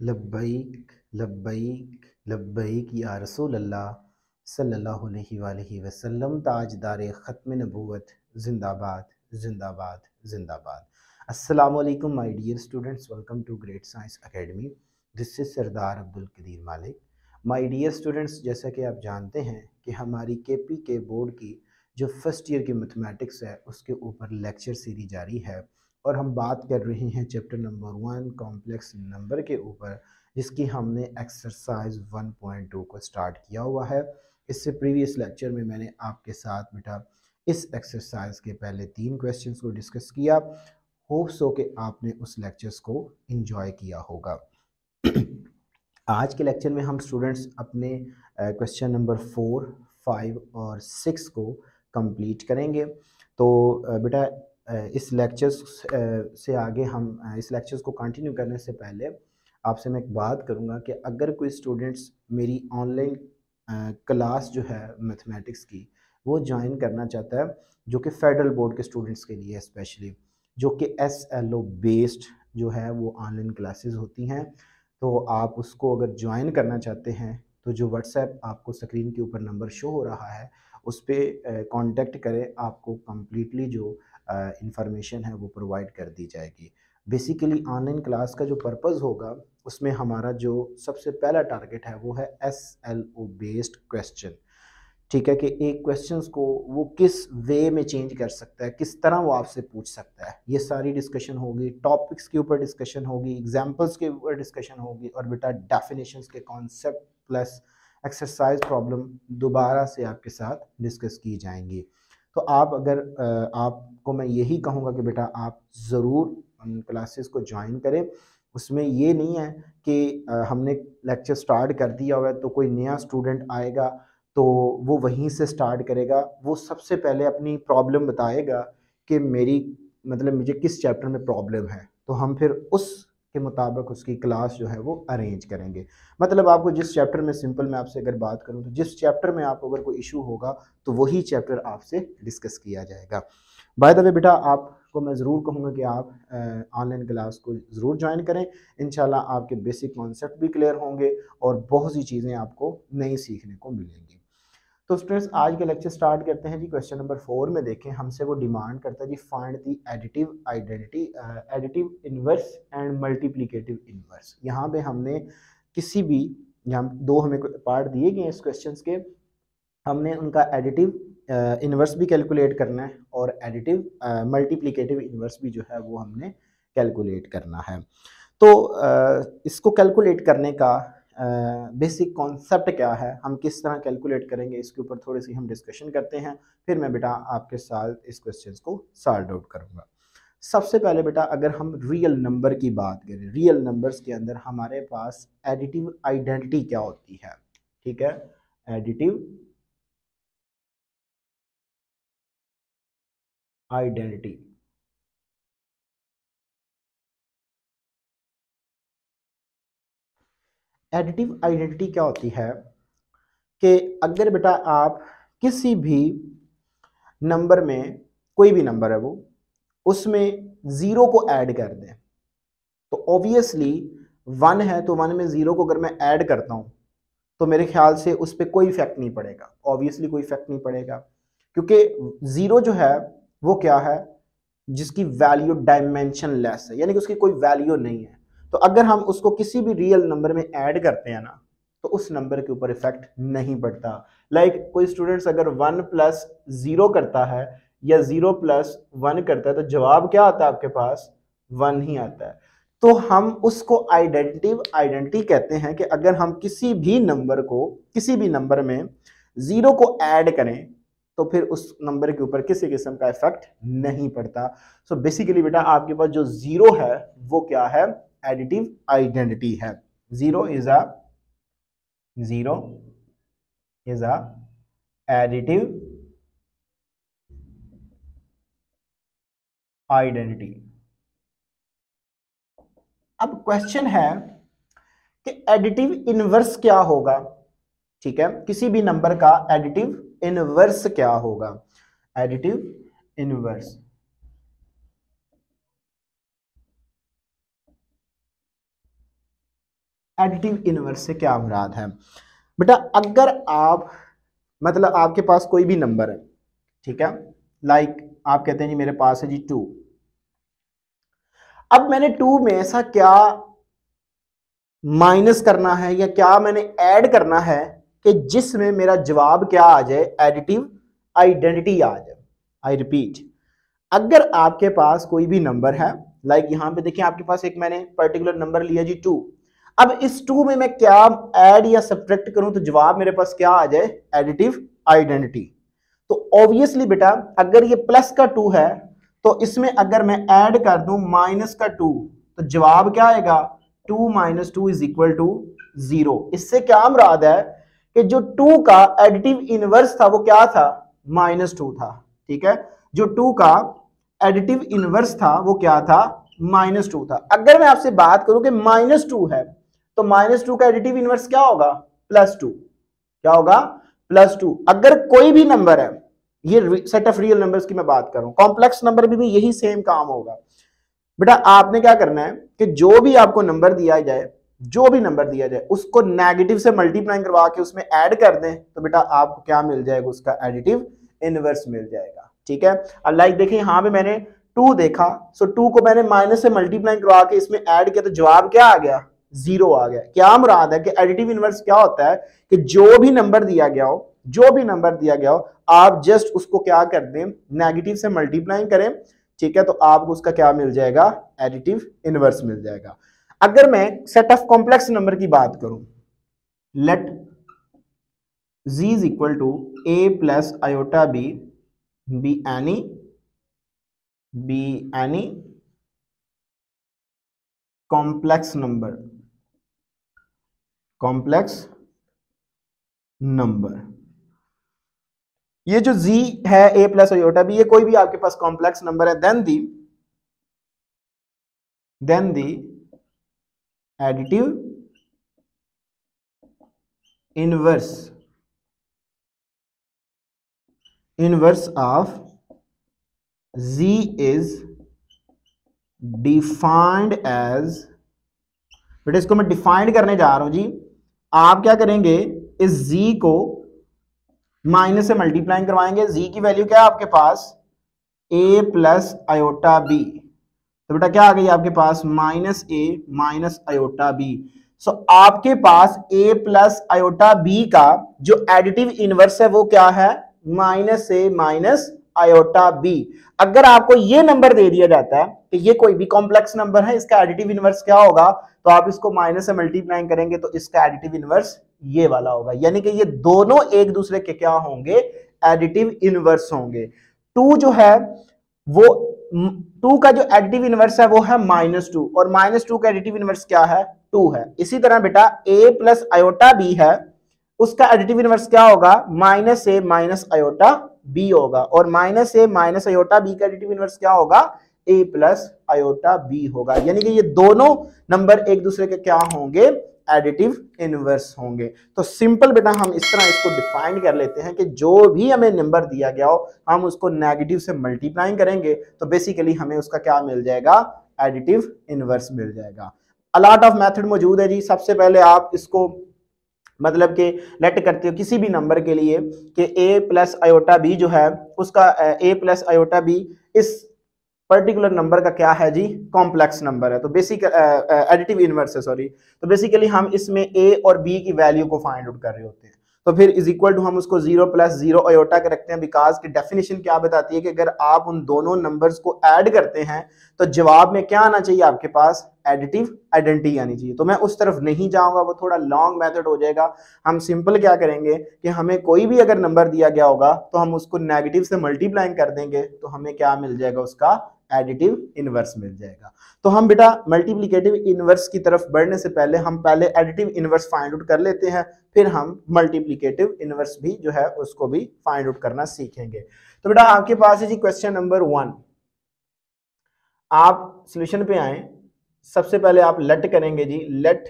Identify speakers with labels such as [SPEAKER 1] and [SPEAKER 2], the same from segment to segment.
[SPEAKER 1] लब्बैक लब्बैक लब्बैक या रसूल अल्लाह सल्लल्लाहु अलैहि वसल्लम। ताजदार ख़त्म नबूवत जिंदाबाद जिंदाबाद जिंदाबाद। अस्सलामु अलैकुम my dear students, welcome to great science academy. This is Sardar Abdul Qadeer Malik. My dear students, जैसा कि आप जानते हैं कि हमारी केपी के बोर्ड की जो फर्स्ट ईयर की मैथमेटिक्स है उसके ऊपर लेक्चर सीरीज जारी है और हम बात कर रहे हैं चैप्टर नंबर 1 कॉम्प्लेक्स नंबर के ऊपर, जिसकी हमने एक्सरसाइज 1.2 को स्टार्ट किया हुआ है। इससे प्रीवियस लेक्चर में मैंने आपके साथ बेटा इस एक्सरसाइज के पहले 3 क्वेश्चंस को डिस्कस किया। होप्स हो कि आपने उस लेक्चर्स को एंजॉय किया होगा। आज के लेक्चर में हम स्टूडेंट्स अपने क्वेश्चन नंबर 4, 5 और 6 को कंप्लीट करेंगे। तो बेटा इस लेक्चर्स से आगे हम इस लेक्चर्स को कंटिन्यू करने से पहले आपसे मैं एक बात करूंगा कि अगर कोई स्टूडेंट्स मेरी ऑनलाइन क्लास जो है मैथमेटिक्स की वो ज्वाइन करना चाहता है, जो कि फेडरल बोर्ड के स्टूडेंट्स के लिए स्पेशली, जो कि SLO बेस्ड जो है वो ऑनलाइन क्लासेस होती हैं, तो आप उसको अगर ज्वाइन करना चाहते हैं तो जो व्हाट्सएप आपको स्क्रीन के ऊपर नंबर शो हो रहा है उस पर कांटेक्ट करें। आपको कम्प्लीटली जो इंफॉर्मेशन है वो प्रोवाइड कर दी जाएगी। बेसिकली ऑनलाइन क्लास का जो पर्पज़ होगा उसमें हमारा जो सबसे पहला टारगेट है वो है SLO बेस्ड क्वेश्चन। ठीक है कि एक क्वेश्चंस को वो किस वे में चेंज कर सकता है, किस तरह वो आपसे पूछ सकता है, ये सारी डिस्कशन होगी। टॉपिक्स के ऊपर डिस्कशन होगी, एग्जांपल्स के ऊपर डिस्कशन होगी और बेटा डेफिनेशंस के कॉन्सेप्ट प्लस एक्सरसाइज प्रॉब्लम दोबारा से आपके साथ डिस्कस की जाएंगी। तो आप अगर आपको मैं यही कहूँगा कि बेटा आप ज़रूर उन क्लासेस को ज्वाइन करें। उसमें ये नहीं है कि हमने लेक्चर स्टार्ट कर दिया हुआ है तो कोई नया स्टूडेंट आएगा तो वो वहीं से स्टार्ट करेगा। वो सबसे पहले अपनी प्रॉब्लम बताएगा कि मेरी मतलब मुझे किस चैप्टर में प्रॉब्लम है, तो हम फिर उस के मुताबिक उसकी क्लास जो है वो अरेंज करेंगे। मतलब आपको जिस चैप्टर में, सिंपल मैं आपसे अगर बात करूं तो जिस चैप्टर में आपको अगर कोई इशू होगा तो वही चैप्टर आपसे डिस्कस किया जाएगा। बाय द वे बेटा आपको मैं ज़रूर कहूँगा कि आप ऑनलाइन क्लास को ज़रूर ज्वाइन करें। इंशाल्लाह आपके बेसिक कॉन्सेप्ट भी क्लियर होंगे और बहुत सी चीज़ें आपको नई सीखने को मिलेंगी। तो स्टूडेंट्स आज के लेक्चर स्टार्ट करते हैं जी। क्वेश्चन नंबर 4 में देखें, हमसे वो डिमांड करता है जी find the additive identity, additive inverse and multiplicative inverse. यहाँ पे हमने किसी भी, यहाँ दो हमें पार्ट दिए गए इस क्वेश्चंस के, हमने उनका एडिटिव इनवर्स भी कैलकुलेट करना है और एडिटिव मल्टीप्लिकेटिव इनवर्स भी जो है वो हमने कैलकुलेट करना है। तो इसको कैलकुलेट करने का बेसिक कॉन्सेप्ट क्या है, हम किस तरह कैलकुलेट करेंगे, इसके ऊपर थोड़ी सी हम डिस्कशन करते हैं, फिर मैं बेटा आपके साथ इस क्वेश्चन को सॉल्व आउट करूंगा। सबसे पहले बेटा अगर हम रियल नंबर की बात करें, रियल नंबर्स के अंदर हमारे पास एडिटिव आइडेंटिटी क्या होती है। ठीक है, एडिटिव आइडेंटिटी। एडिटिव आइडेंटिटी क्या होती है कि अगर बेटा आप किसी भी नंबर में, कोई भी नंबर है वो, उसमें जीरो को ऐड कर दें तो ऑब्वियसली 1 है तो 1 में जीरो को अगर मैं ऐड करता हूं तो मेरे ख्याल से उस पर कोई इफेक्ट नहीं पड़ेगा। ऑब्वियसली कोई इफेक्ट नहीं पड़ेगा क्योंकि जीरो जो है वो क्या है, जिसकी वैल्यू डायमेंशन लेस है, यानी कि उसकी कोई वैल्यू नहीं है। तो अगर हम उसको किसी भी रियल नंबर में ऐड करते हैं ना तो उस नंबर के ऊपर इफेक्ट नहीं पड़ता। लाइक कोई स्टूडेंट्स अगर 1 प्लस 0 करता है या 0 प्लस 1 करता है तो जवाब क्या आता है आपके पास, 1 ही आता है। तो हम उसको आइडेंटिटी कहते हैं कि अगर हम किसी भी नंबर को, किसी भी नंबर में जीरो को ऐड करें तो फिर उस नंबर के ऊपर किसी किस्म का इफेक्ट नहीं पड़ता। सो बेसिकली बेटा आपके पास जो जीरो है वो क्या है, एडिटिव आइडेंटिटी है। Zero is a, zero is a additive identity. अब क्वेश्चन है कि एडिटिव इनवर्स क्या होगा। ठीक है, किसी भी नंबर का एडिटिव इनवर्स क्या होगा, एडिटिव इनवर्स। एडिटिव इनवर्स से क्या मुराद है बेटा? अगर आप मतलब आपके पास कोई भी नंबर है, ठीक है, लाइक आप कहते हैं जी मेरे पास है जी 2। अब मैंने 2 में ऐसा क्या माइनस करना है या क्या मैंने ऐड करना है कि जिसमें मेरा जवाब क्या आ जाए, एडिटिव आइडेंटिटी आ जाए। आई रिपीट, अगर आपके पास कोई भी नंबर है, लाइक यहां पे देखिए आपके पास एक मैंने पर्टिकुलर नंबर लिया जी 2। अब इस 2 में मैं क्या ऐड या सब्ट्रैक्ट करूं तो जवाब मेरे पास क्या आ जाए, एडिटिव आइडेंटिटी। तो ऑब्वियसली बेटा अगर ये प्लस का 2 है तो इसमें अगर मैं ऐड कर दूं माइनस का 2 तो जवाब क्या आएगा, 2 माइनस 2 इज इक्वल टू 0। इससे क्या मुराद है कि जो 2 का एडिटिव इनवर्स था वो क्या था, -2 था। ठीक है, जो 2 का एडिटिव इनवर्स था वो क्या था, -2 था। अगर मैं आपसे बात करूं कि -2 है तो -2 का एडिटिव इनवर्स क्या होगा, +2। क्या होगा, +2। अगर कोई भी नंबर है, ये सेट ऑफ रियल नंबर्स की मैं बात कर रहा हूं, कॉम्प्लेक्स नंबर भी यही सेम काम होगा। बेटा आपने क्या करना है कि जो भी आपको नंबर दिया जाए, जो भी नंबर दिया जाए उसको नेगेटिव से मल्टीप्लाई करवा के उसमें ऐड कर दें तो बेटा आपको क्या मिल जाएगा, उसका एडिटिव इनवर्स मिल जाएगा। ठीक है, अब लाइक देखिए यहां पे मैंने 2 देखा, सो 2 को मैंने माइनस से मल्टीप्लाई करवा के इसमें ऐड किया तो जवाब क्या आ गया, 0 आ गया। क्या मुराद है कि एडिटिव इनवर्स क्या होता है कि जो भी नंबर दिया गया हो, जो भी नंबर दिया गया हो, आप जस्ट उसको क्या कर दें, नेगेटिव से मल्टीप्लाई करें। ठीक है, तो आपको उसका क्या मिल जाएगा, एडिटिव इनवर्स मिल जाएगा। अगर मैं सेट ऑफ कॉम्प्लेक्स नंबर की बात करूं, let z is equal to a plus iota b B any complex number, complex number, ये जो z है a प्लस आयोटा b, ये कोई भी आपके पास कॉम्प्लेक्स नंबर है, then the additive inverse of z is defined as, बेटा इसको मैं डिफाइंड करने जा रहा हूं जी। आप क्या करेंगे, इस z को माइनस से मल्टीप्लाई करवाएंगे। z की वैल्यू क्या है आपके पास, a प्लस आयोटा b, तो बेटा क्या आ गई आपके पास, -a माइनस आयोटा b। सो आपके पास a प्लस आयोटा b का जो एडिटिव इनवर्स है वो क्या है, -a माइनस आयोटा b। अगर आपको ये नंबर दे दिया जाता है कि ये कोई भी कॉम्प्लेक्स नंबर है, इसका एडिटिव इनवर्स क्या होगा, तो आप इसको माइनस से मल्टीप्लाई करेंगे तो इसका एडिटिव इनवर्स ये वाला होगा। यानी कि ये दोनों एक दूसरे के क्या होंगे, एडिटिव इनवर्स होंगे। 2 जो है वो 2 का जो एडिटिव इनवर्स है वो है -2 और -2 का एडिटिव इनवर्स क्या है, 2 है। इसी तरह बेटा a प्लस आयोटा b है, उसका एडिटिव इनवर्स क्या होगा, -a माइनस आयोटा b होगा, और -a माइनस आयोटा b का एडिटिव इनवर्स क्या होगा, a प्लस आयोटा b होगा। यानी कि ये दोनों नंबर एक दूसरे के क्या होंगे, एडिटिव इनवर्स होंगे। तो सिंपल बेटा हम इस तरह इसको डिफाइन कर लेते हैं कि जो भी हमें नंबर दिया गया हो हम उसको नेगेटिव से मल्टीप्लाई करेंगे तो बेसिकली हमें उसका क्या मिल जाएगा, एडिटिव इनवर्स मिल जाएगा। अलॉट ऑफ मेथड मौजूद है जी। सबसे पहले आप इसको मतलब कि लेट करते हो किसी भी नंबर के लिए कि a प्लस आयोटा b जो है उसका a प्लस आयोटा b इस पर्टिकुलर नंबर का क्या है जी, कॉम्प्लेक्स नंबर है, तो बेसिक एडिटिव इनवर्स है, सॉरी। तो बेसिकली हम इसमें a और b की वैल्यू को फाइंड आउट कर रहे होते हैं। तो फिर इज इक्वल टू हम उसको 0 + 0 आयोटा के रखते हैं, बिकॉज की डेफिनेशन क्या बताती है कि अगर आप उन दोनों नंबर्स को ऐड करते हैं तो जवाब में क्या आना चाहिए आपके पास, एडिटिव आइडेंटिटी आनी चाहिए। तो मैं उस तरफ नहीं जाऊंगा, वो थोड़ा लॉन्ग मेथड हो जाएगा। हम सिंपल क्या करेंगे कि हमें कोई भी अगर नंबर दिया गया होगा तो हम उसको नेगेटिव से मल्टीप्लाई कर देंगे तो हमें क्या मिल जाएगा, उसका एडिटिव इनवर्स मिल जाएगा। तो हम बेटा मल्टीप्लिकेटिव इनवर्स की तरफ बढ़ने से पहले हम पहले एडिटिव इनवर्स फाइंड आउट कर लेते हैं, फिर हम मल्टीप्लिकेटिव इनवर्स भी जो है उसको भी फाइंड आउट करना सीखेंगे। तो बेटा आपके पास है जी क्वेश्चन नंबर 1। आप सॉल्यूशन पे आए, सबसे पहले आप लेट करेंगे जी, let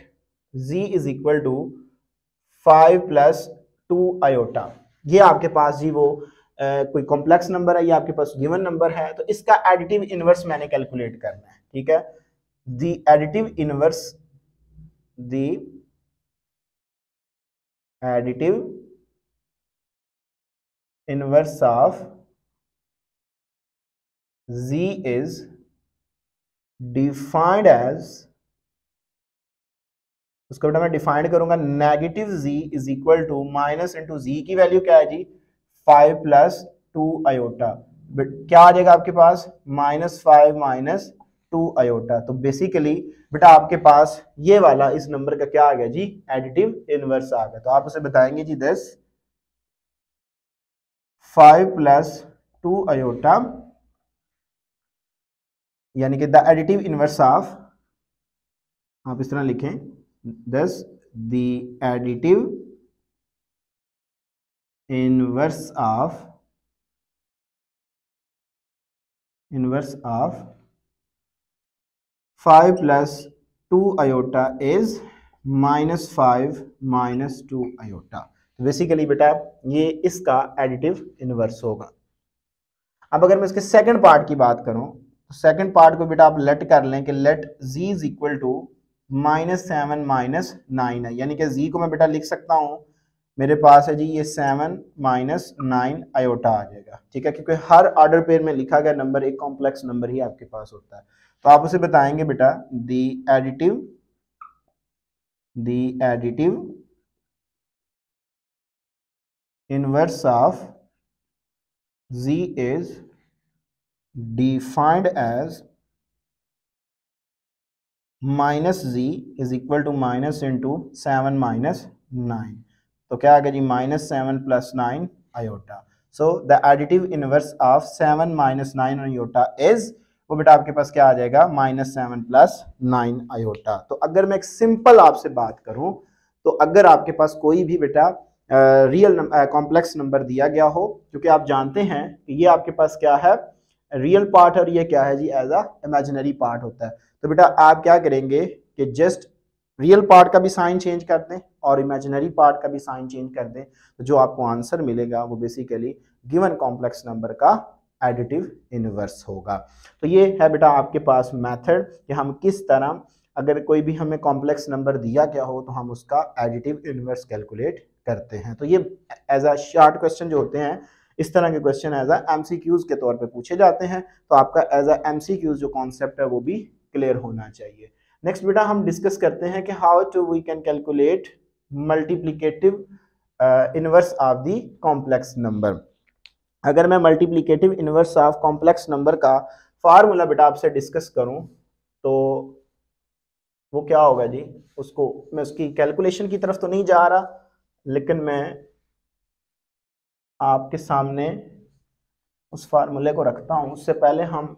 [SPEAKER 1] z is equal to 5 + 2 iota. ये आपके पास जी वो कोई कॉम्प्लेक्स नंबर है, ये आपके पास गिवन नंबर है, तो इसका एडिटिव इनवर्स मैंने कैलकुलेट करना है। ठीक है, the additive inverse the additive inverse of z is defined as, उसको बेटा मैं डिफाइन करूंगा negative z is equal to minus into जी की वैल्यू क्या है जी 5 प्लस 2 आयोटा, क्या आ जाएगा आपके पास -5 माइनस 2 आयोटा। तो बेसिकली बेटा आपके पास ये वाला इस नंबर का क्या आ गया जी एडिटिव इनवर्स आ गया। तो आप उसे बताएंगे जी 5 प्लस 2 आयोटा यानी कि द एडिटिव इनवर्स ऑफ, आप इस तरह लिखें दस the additive inverse of 5 plus 2 iota is -5 minus 2 iota. तो बेसिकली बेटा ये इसका एडिटिव इनवर्स होगा। अब अगर मैं इसके सेकंड पार्ट की बात करूं तो सेकंड पार्ट को बेटा आप लेट कर लें कि let z is equal to -7 minus 9 है, यानी कि z को मैं बेटा लिख सकता हूं, मेरे पास है जी ये 7 माइनस 9 आयोटा आ जाएगा, ठीक है, क्योंकि हर ऑर्डर पेयर में लिखा गया नंबर एक कॉम्प्लेक्स नंबर ही आपके पास होता है। तो आप उसे बताएंगे बेटा the additive inverse of z is defined as minus z is equal to minus into 7 minus 9। तो क्या आ गया जी -7 plus 9 iota. So the additive inverse of 7 minus 9 iota is, वो बेटा आपके पास क्या आ जाएगा -7 प्लस 9 आयोटा। तो अगर मैं एक सिंपल आपसे बात करूं तो अगर आपके पास कोई भी बेटा रियल कॉम्प्लेक्स नंबर दिया गया हो, क्योंकि आप जानते हैं कि ये आपके पास क्या है रियल पार्ट और ये क्या है जी एज अ इमेजिनरी पार्ट होता है। तो बेटा आप क्या करेंगे कि जस्ट रियल पार्ट का भी साइन चेंज कर दें और इमेजिनरी पार्ट का भी साइन चेंज कर दें, तो जो आपको आंसर मिलेगा वो बेसिकली गिवन कॉम्प्लेक्स नंबर का एडिटिव इनवर्स होगा। तो ये है बेटा आपके पास मेथड कि हम किस तरह अगर कोई भी हमें कॉम्प्लेक्स नंबर दिया गया हो तो हम उसका एडिटिव इनवर्स कैलकुलेट करते हैं। तो ये एज अ शॉर्ट क्वेश्चन जो होते हैं इस तरह के क्वेश्चन एज अ एमसीक्यूज के तौर पे पूछे जाते हैं। तो आपका एज अ एमसीक्यूज जो कॉन्सेप्ट है वो भी क्लियर होना चाहिए। नेक्स्ट बेटा हम डिस्कस करते हैं कि how to we can calculate multiplicative inverse of the complex number. अगर मैं multiplicative inverse of complex number का फार्मूला बेटा आपसे डिस्कस करूं तो वो क्या होगा जी, उसको मैं उसकी कैलकुलेशन की तरफ तो नहीं जा रहा, लेकिन मैं आपके सामने उस फार्मूले को रखता हूं। उससे पहले हम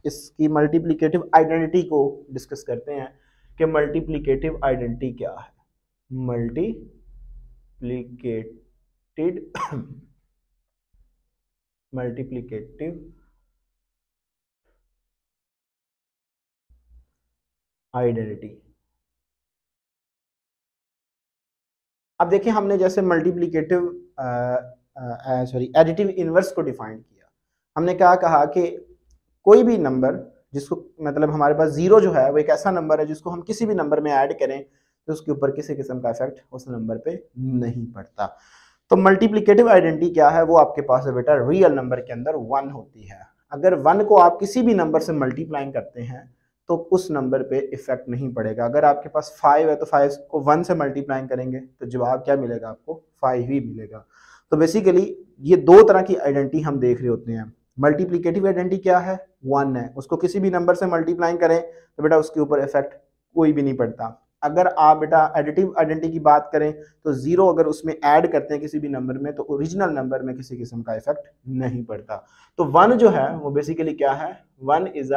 [SPEAKER 1] इसकी मल्टीप्लिकेटिव आइडेंटिटी को डिस्कस करते हैं कि मल्टीप्लिकेटिव आइडेंटिटी क्या है। Multiplicative identity. अब देखिए हमने जैसे मल्टीप्लिकेटिव एडिटिव इनवर्स को डिफाइन किया, हमने क्या कहा कि कोई भी नंबर जिसको मतलब हमारे पास जीरो जो है वो एक ऐसा नंबर है जिसको हम किसी भी नंबर में ऐड करें तो उसके ऊपर किसी किस्म का इफेक्ट उस नंबर पे नहीं पड़ता। तो मल्टीप्लिकेटिव आइडेंटिटी क्या है, वो आपके पास है बेटा रियल नंबर के अंदर 1 होती है। अगर 1 को आप किसी भी नंबर से मल्टीप्लाई करते हैं तो उस नंबर पे इफेक्ट नहीं पड़ेगा। अगर आपके पास 5 है तो 5 को 1 से मल्टीप्लाई करेंगे तो जवाब क्या मिलेगा आपको 5 ही मिलेगा। तो बेसिकली ये दो तरह की आइडेंटिटी हम देख रहे होते हैं। मल्टीप्लिकेटिव आइडेंटिटी क्या है 1 है, उसको किसी भी नंबर से मल्टीप्लाई करें तो बेटा उसके ऊपर इफेक्ट कोई भी नहीं पड़ता। अगर आप बेटा एडिटिव आइडेंटिटी की बात करें तो 0 अगर उसमें ऐड करते हैं किसी भी नंबर में तो ओरिजिनल नंबर में किसी किस्म का इफेक्ट नहीं पड़ता। तो 1 जो है वो बेसिकली क्या है 1 इज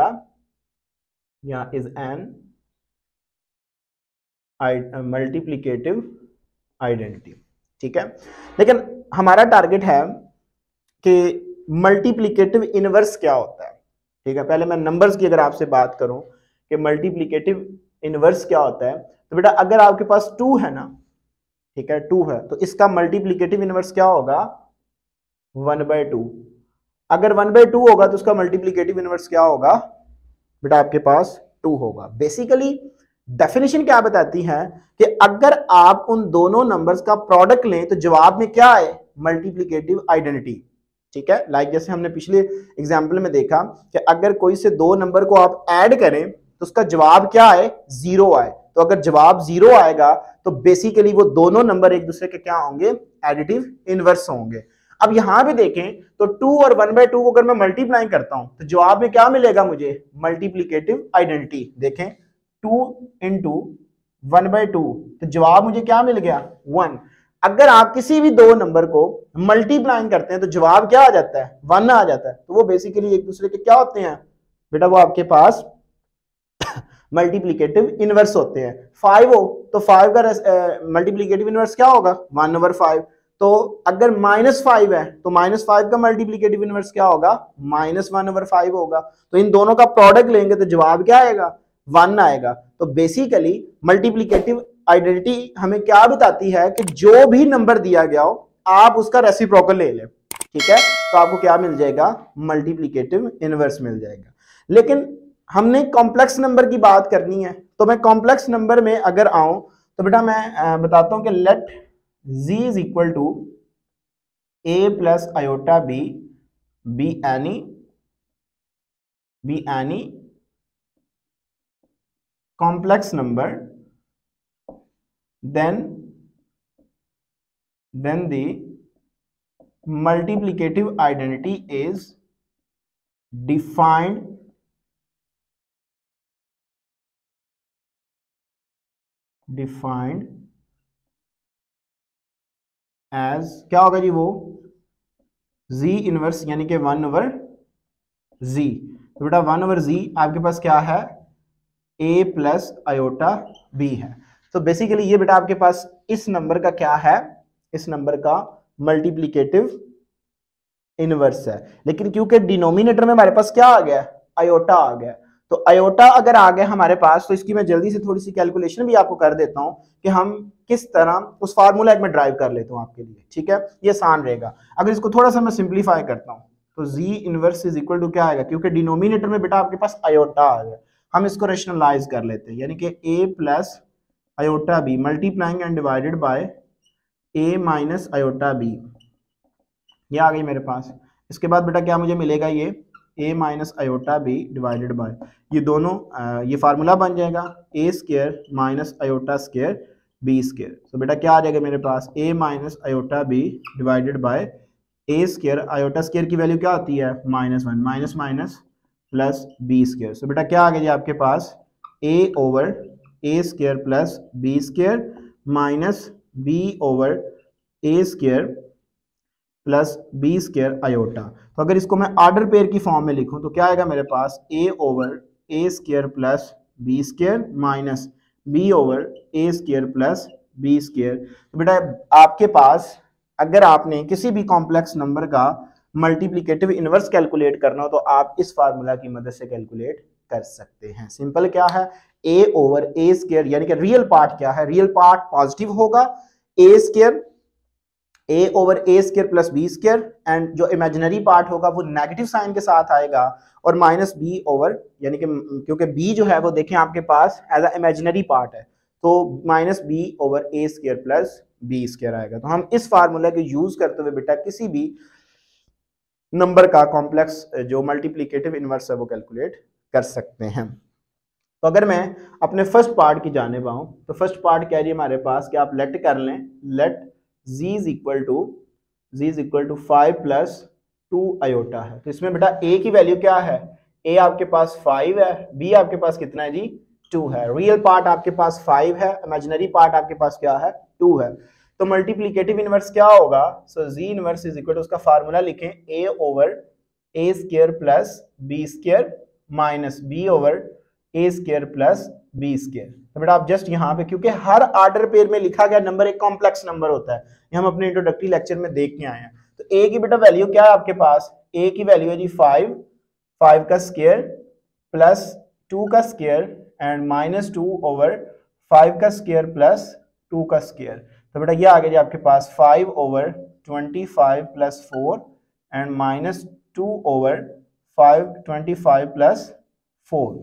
[SPEAKER 1] एन मल्टीप्लिकेटिव आइडेंटिटी, ठीक है। लेकिन हमारा टारगेट है कि मल्टीप्लिकेटिव इनवर्स क्या होता है, ठीक है। पहले मैं नंबर्स की अगर आपसे बात करूं कि मल्टीप्लिकेटिव इनवर्स क्या होता है तो बेटा अगर आपके पास 2 है ना, ठीक है 2 है तो इसका मल्टीप्लिकेटिव इनवर्स क्या होगा 1/2। अगर 1/2 होगा तो उसका मल्टीप्लिकेटिव इनवर्स क्या होगा बेटा आपके पास 2 होगा। बेसिकली डेफिनेशन क्या बताती है कि अगर आप उन दोनों नंबर्स का प्रोडक्ट लें तो जवाब में क्या आए, मल्टीप्लिकेटिव आइडेंटिटी। ठीक है, लाइक जैसे हमने पिछले एग्जाम्पल में देखा कि अगर कोई से दो नंबर को आप ऐड करें तो उसका जवाब क्या आए, जीरो आए। तो अगर जवाब जीरो आएगा तो बेसिकली वो दोनों नंबर एक दूसरे के क्या होंगे, एडिटिव इनवर्स होंगे। अब यहां भी देखें तो 2 और 1/2 को अगर मैं मल्टीप्लाई करता हूं तो जवाब में क्या मिलेगा मुझे, मल्टीप्लिकेटिव आइडेंटिटी। देखें 2 इंटू 1/2 तो जवाब मुझे क्या मिल गया, 1। अगर आप किसी भी दो नंबर को मल्टीप्लाई करते हैं तो जवाब क्या आ जाता है, 1 आ जाता है। तो वो बेसिकली एक दूसरे के क्या होते हैं बेटा, वो आपके पास मल्टीप्लिकेटिव इनवर्स होते हैं। 5 हो तो 5 का मल्टीप्लिकेटिव इनवर्स क्या होगा, 1/5। तो अगर -5 है तो -5 का मल्टीप्लिकेटिव इनवर्स क्या होगा, -1/5 होगा। तो इन दोनों का प्रोडक्ट लेंगे तो जवाब क्या आएगा, 1 आएगा। तो बेसिकली मल्टीप्लिकेटिव आइडेंटिटी हमें क्या बताती है कि जो भी नंबर दिया गया हो आप उसका रेसिप्रोकल ले लें, ठीक है, तो आपको क्या मिल जाएगा, मल्टीप्लिकेटिव इनवर्स मिल जाएगा। लेकिन हमने कॉम्प्लेक्स नंबर की बात करनी है, तो मैं कॉम्प्लेक्स नंबर में अगर आऊं तो बेटा मैं बताता हूं कि let z is equal to a plus iota b any complex number then the multiplicative identity is defined as क्या होगा जी, वो z इनवर्स यानी कि 1/z। तो बेटा 1/z आपके पास क्या है, a प्लस आयोटा b है। तो बेसिकली ये बेटा आपके पास इस नंबर का क्या है, इस नंबर का मल्टीप्लिकेटिव इनवर्स है। लेकिन क्योंकि डिनोमिनेटर में हमारे पास क्या आ गया, आयोटा आ गया, तो आयोटा अगर आ गया हमारे पास तो इसकी मैं जल्दी से थोड़ी सी कैलकुलेशन भी आपको कर देता हूं कि हम किस तरह उस फार्मूला में ड्राइव कर लेता हूं आपके लिए, ठीक है, ये आसान रहेगा। अगर इसको थोड़ा सा मैं सिंप्लीफाई करता हूं तो z inverse is equal to क्या आएगा, क्योंकि डिनोमिनेटर में बेटा आपके पास आयोटा आ गया, हम इसको रेशनलाइज कर लेते हैं, यानी कि a plus iota b multiplying and divided by a minus iota b, ये आ गई मेरे पास। इसके बाद बेटा क्या मुझे मिलेगा, ये a minus iota b divided by ये दोनों ये फार्मूला बन जाएगा a square minus iota square b square. तो बेटा क्या आ जाएगा मेरे पास, a minus iota b divided by a square, iota square की वैल्यू क्या होती है, -1, minus minus plus B square. तो बेटा क्या आ गया जी आपके पास, a over a square plus B square minus b over a square plus B square iota. तो अगर इसको मैं ऑर्डर पेयर की फॉर्म में लिखूं तो क्या आएगा मेरे पास, a over a square plus B square minus b over a square plus B square. तो बेटा आपके पास अगर आपने किसी भी कॉम्प्लेक्स नंबर का मल्टीप्लिकेटिव इनवर्स कैलकुलेट करना हो तो आप इस फार्मूला की मदद से कैलकुलेट कर सकते हैं। सिंपल क्या है, a ओवर a स्क्वायर, यानी कि रियल पार्ट क्या है, रियल पार्ट पॉजिटिव होगा, a square a over a square plus B square, and जो इमेजिनरी पार्ट होगा वो नेगेटिव साइन के साथ आएगा, और माइनस बी ओवर, यानी कि क्योंकि b जो है वो देखें आपके पास एज अ इमेजिनरी पार्ट है, तो minus b over a square plus B square आएगा। तो हम इस फार्मूला को यूज करते हुए बेटा किसी भी नंबर का कॉम्प्लेक्स जो मल्टीप्लिकेटिव इनवर्स है वो कैलकुलेट कर सकते हैं। तो अगर मैं अपने फर्स्ट पार्ट की जानिब आऊं तो फर्स्ट पार्ट क्या है हमारे पास, कि आप लेट कर लें, let z is equal to 5 plus 2 iota है। तो इसमें बेटा a की वैल्यू क्या है, a आपके पास 5 है, b आपके पास कितना है जी, 2 है। रियल पार्ट आपके पास 5 है, इमेजिनरी पार्ट आपके पास क्या है, 2 है। तो मल्टीप्लिकेटिव इनवर्स क्या होगा, so z inverse is equal to, उसका फार्मूला लिखें, a over a square plus b square minus b over a square plus B square. तो बेटा आप जस्ट यहाँ पे, क्योंकि हर ऑर्डर पेयर में लिखा गया नंबर एक कॉम्प्लेक्स नंबर होता है, ये हम अपने इंट्रोडक्टरी लेक्चर में देख के आए हैं। तो a की बेटा वैल्यू क्या है आपके पास, a की वैल्यू है जी 5 का स्क्वायर प्लस 2 का स्क्वायर एंड माइनस 2 ओवर 5 का स्क्वायर प्लस 2 का स्क्वायर। तो बेटा ये आ गया जी आपके पास 5 over 25 plus 4 and minus 2 over 5 25 plus 4।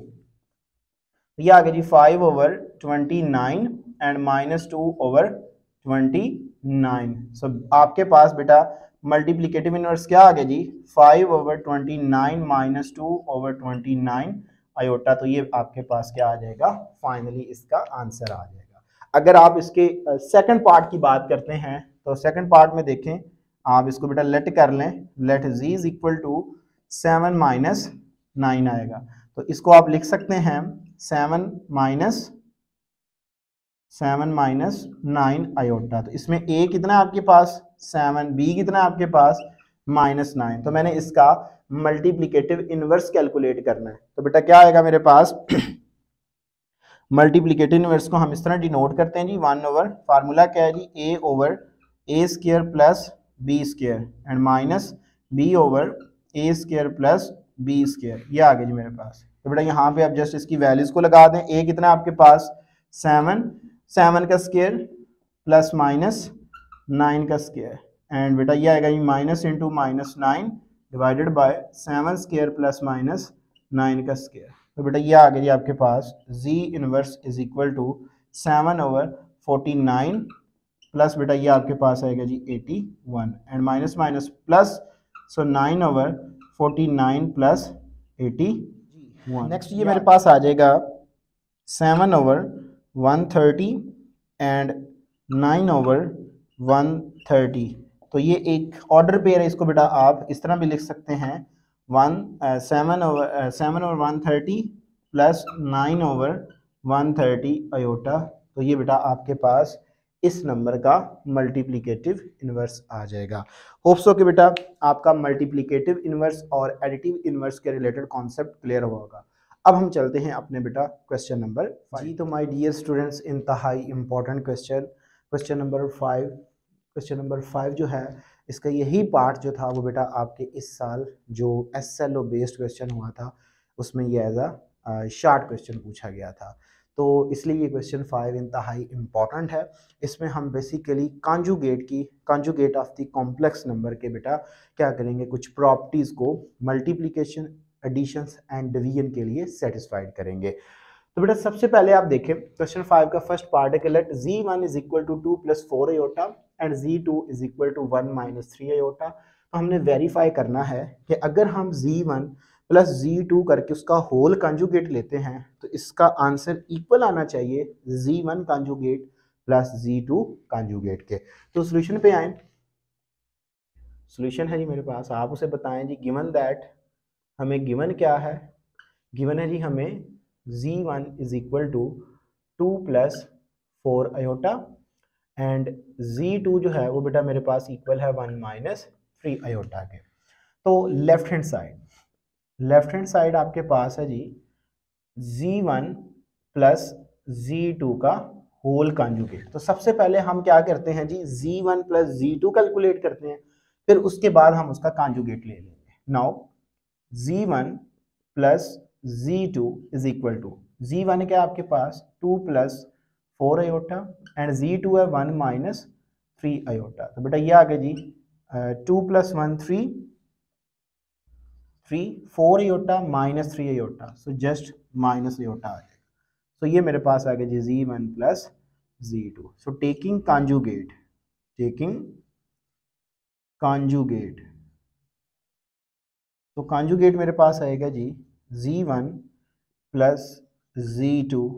[SPEAKER 1] तो ये आ गया जी 5/29 एंड -2/29। सो आपके पास बेटा मल्टीप्लिकेटिव इनवर्स क्या आ गया जी 5/29 -2/29 आयोटा। तो ये आपके पास क्या आ जाएगा, फाइनली इसका आंसर आ जाएगा। अगर आप इसके सेकंड पार्ट की बात करते हैं तो सेकंड पार्ट में देखें, आप इसको बेटा लेट कर लें, let z is equal to 7 - 9 आएगा। तो इसको आप लिख सकते हैं 7 माइनस 9 आयोटा। तो इसमें a कितना है आपके पास 7, b कितना है आपके पास -9। तो मैंने इसका मल्टीप्लिकेटिव इनवर्स कैलकुलेट करना है। तो बेटा क्या आएगा मेरे पास मल्टीप्लिकेटिव इनवर्स को हम इस तरह डिनोट करते हैं जी 1 फार्मूला क्या है जी a/a² plus b² and minus b/a² plus b²। ये आ गया जी मेरे पास। तो बेटा यहाँ पे आप जस्ट इसकी वैल्यूज को लगा दें। a कितना आपके पास 7 का स्क्वायर प्लस माइनस 9 का स्क्वायर एंड बेटा ये आएगा जी minus into -9 divided by 7² plus minus 9 का स्क्वायर। तो बेटा ये आ गया जी आपके पास z inverse is equal to 7/49 plus बेटा ये आपके पास आएगा जी 81 and minus minus plus, so 9/49 plus 81। Next ये मेरे पास आ जाएगा 7/130 एंड 9/130। तो ये एक ऑर्डर पेयर है, इसको बेटा आप इस तरह भी लिख सकते हैं 7/130 प्लस 9/130 आयोटा। तो ये बेटा आपके पास इस नंबर का मल्टीप्लिकेटिव इनवर्स आ जाएगा। होप सो कि बेटा आपका मल्टीप्लिकेटिव इनवर्स और एडिटिव इनवर्स के रिलेटेड कॉन्सेप्ट क्लियर होगा। अब हम चलते हैं अपने बेटा क्वेश्चन नंबर 5 जी। तो माय डियर स्टूडेंट्स, इंतहाई इंपॉर्टेंट क्वेश्चन नंबर 5 जो है इसका यही पार्ट जो था वो बेटा आपके इस साल जो SLO बेस्ड क्वेश्चन हुआ था उसमें ये एज अ शार्ट क्वेश्चन पूछा गया था। तो इसलिए ये क्वेश्चन 5 इंतहाई इंपॉर्टेंट है। इसमें हम basically conjugate of the complex number के बेटा क्या करेंगे, कुछ प्रॉपर्टीज़ को मल्टीप्लिकेशन, एडिशंस एंड डिवीजन के लिए सेटिस्फाइड करेंगे। तो बेटा सबसे पहले आप देखें क्वेश्चन 5 का फर्स्ट पार्ट है कि let z1 is equal to 2 + 4 iota and z2 is equal to 1 - 3 iota. तो हमने वेरीफाई करना है कि अगर हम z1 + z2 करके उसका होल कंजुगेट लेते हैं तो इसका आंसर इक्वल आना चाहिए z1 conjugate plus z2 conjugate के। तो सॉल्यूशन पे आए, सॉल्यूशन है जी मेरे पास, आप उसे बताएं जी। गिवन दैट, हमें गिवन क्या है, गिवन है जी हमें z1 is equal to 2 + 4 iota and z2 जो है वो बेटा मेरे पास इक्वल है 1 - 3 आयोटा के। तो लेफ्ट हैंड साइड आपके पास है जी z1 + z2 का होल कंजुगेट। तो सबसे पहले हम क्या करते हैं जी z1 + z2 कैलकुलेट करते हैं, फिर उसके बाद हम उसका कंजुगेट ले लेंगे। Now z1 + z2 is equal to, z1 क्या आपके पास 2 + 4 आयोटा एंड z2 है 1 - 3 आयोटा। तो बेटा ये आ गया जी 2 + 1 3 4 iota - 3 iota, so just minus iota आ जाएगा। तो ये मेरे पास आ गया जी z1 + z2। सो टेकिंग कंजुगेट तो कंजुगेट मेरे पास आएगा जी z1 + z2